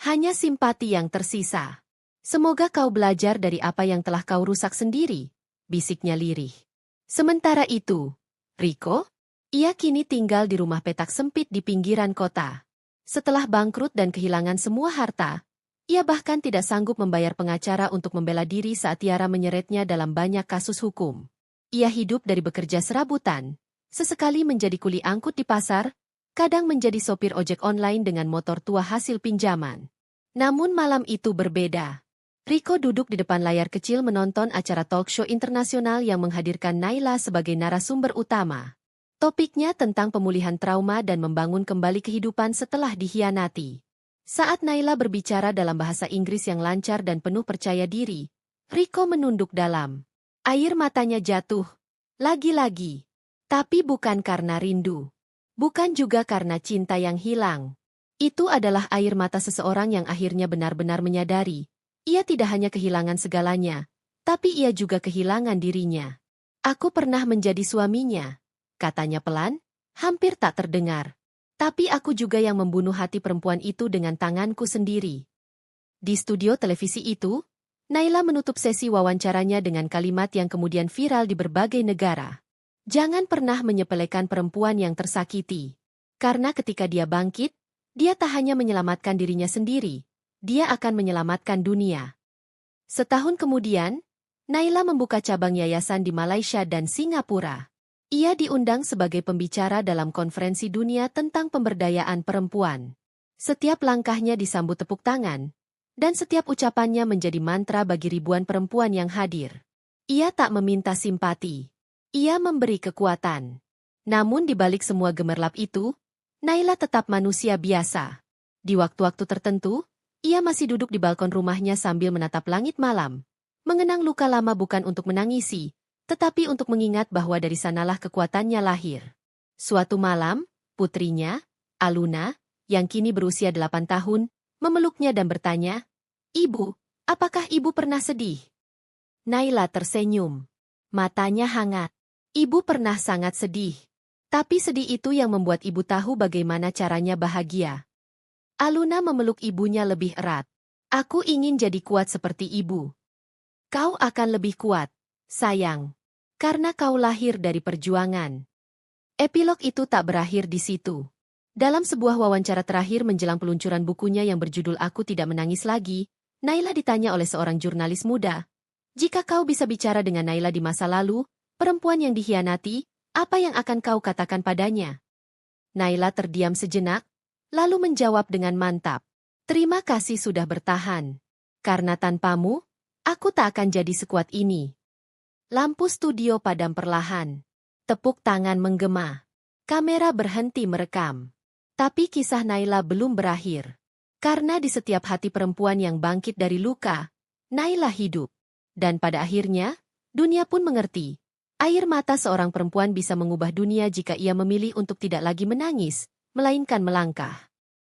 Hanya simpati yang tersisa. Semoga kau belajar dari apa yang telah kau rusak sendiri, bisiknya lirih. Sementara itu, Riko? Ia kini tinggal di rumah petak sempit di pinggiran kota. Setelah bangkrut dan kehilangan semua harta, ia bahkan tidak sanggup membayar pengacara untuk membela diri saat Tiara menyeretnya dalam banyak kasus hukum. Ia hidup dari bekerja serabutan, sesekali menjadi kuli angkut di pasar, kadang menjadi sopir ojek online dengan motor tua hasil pinjaman. Namun malam itu berbeda. Riko duduk di depan layar kecil menonton acara talk show internasional yang menghadirkan Naila sebagai narasumber utama. Topiknya tentang pemulihan trauma dan membangun kembali kehidupan setelah dikhianati. Saat Naila berbicara dalam bahasa Inggris yang lancar dan penuh percaya diri, Riko menunduk dalam. Air matanya jatuh. Lagi-lagi. Tapi bukan karena rindu. Bukan juga karena cinta yang hilang. Itu adalah air mata seseorang yang akhirnya benar-benar menyadari. Ia tidak hanya kehilangan segalanya, tapi ia juga kehilangan dirinya. Aku pernah menjadi suaminya, katanya pelan, hampir tak terdengar. Tapi aku juga yang membunuh hati perempuan itu dengan tanganku sendiri. Di studio televisi itu, Naila menutup sesi wawancaranya dengan kalimat yang kemudian viral di berbagai negara. Jangan pernah menyepelekan perempuan yang tersakiti. Karena ketika dia bangkit, dia tak hanya menyelamatkan dirinya sendiri, dia akan menyelamatkan dunia. Setahun kemudian, Naila membuka cabang yayasan di Malaysia dan Singapura. Ia diundang sebagai pembicara dalam konferensi dunia tentang pemberdayaan perempuan. Setiap langkahnya disambut tepuk tangan, dan setiap ucapannya menjadi mantra bagi ribuan perempuan yang hadir. Ia tak meminta simpati. Ia memberi kekuatan. Namun di balik semua gemerlap itu, Naila tetap manusia biasa. Di waktu-waktu tertentu, ia masih duduk di balkon rumahnya sambil menatap langit malam. Mengenang luka lama bukan untuk menangisi, tetapi untuk mengingat bahwa dari sanalah kekuatannya lahir. Suatu malam, putrinya, Aluna, yang kini berusia 8 tahun, memeluknya dan bertanya, "Ibu, apakah ibu pernah sedih?" Naila tersenyum. Matanya hangat. Ibu pernah sangat sedih. Tapi sedih itu yang membuat ibu tahu bagaimana caranya bahagia. Aluna memeluk ibunya lebih erat. "Aku ingin jadi kuat seperti ibu." "Kau akan lebih kuat, sayang. Karena kau lahir dari perjuangan." Epilog itu tak berakhir di situ. Dalam sebuah wawancara terakhir menjelang peluncuran bukunya yang berjudul Aku Tidak Menangis Lagi, Naila ditanya oleh seorang jurnalis muda, "Jika kau bisa bicara dengan Naila di masa lalu, perempuan yang dikhianati, apa yang akan kau katakan padanya?" Naila terdiam sejenak, lalu menjawab dengan mantap, "Terima kasih sudah bertahan. Karena tanpamu, aku tak akan jadi sekuat ini." Lampu studio padam perlahan. Tepuk tangan menggema. Kamera berhenti merekam. Tapi kisah Naila belum berakhir. Karena di setiap hati perempuan yang bangkit dari luka, Naila hidup. Dan pada akhirnya, dunia pun mengerti. Air mata seorang perempuan bisa mengubah dunia jika ia memilih untuk tidak lagi menangis, melainkan melangkah.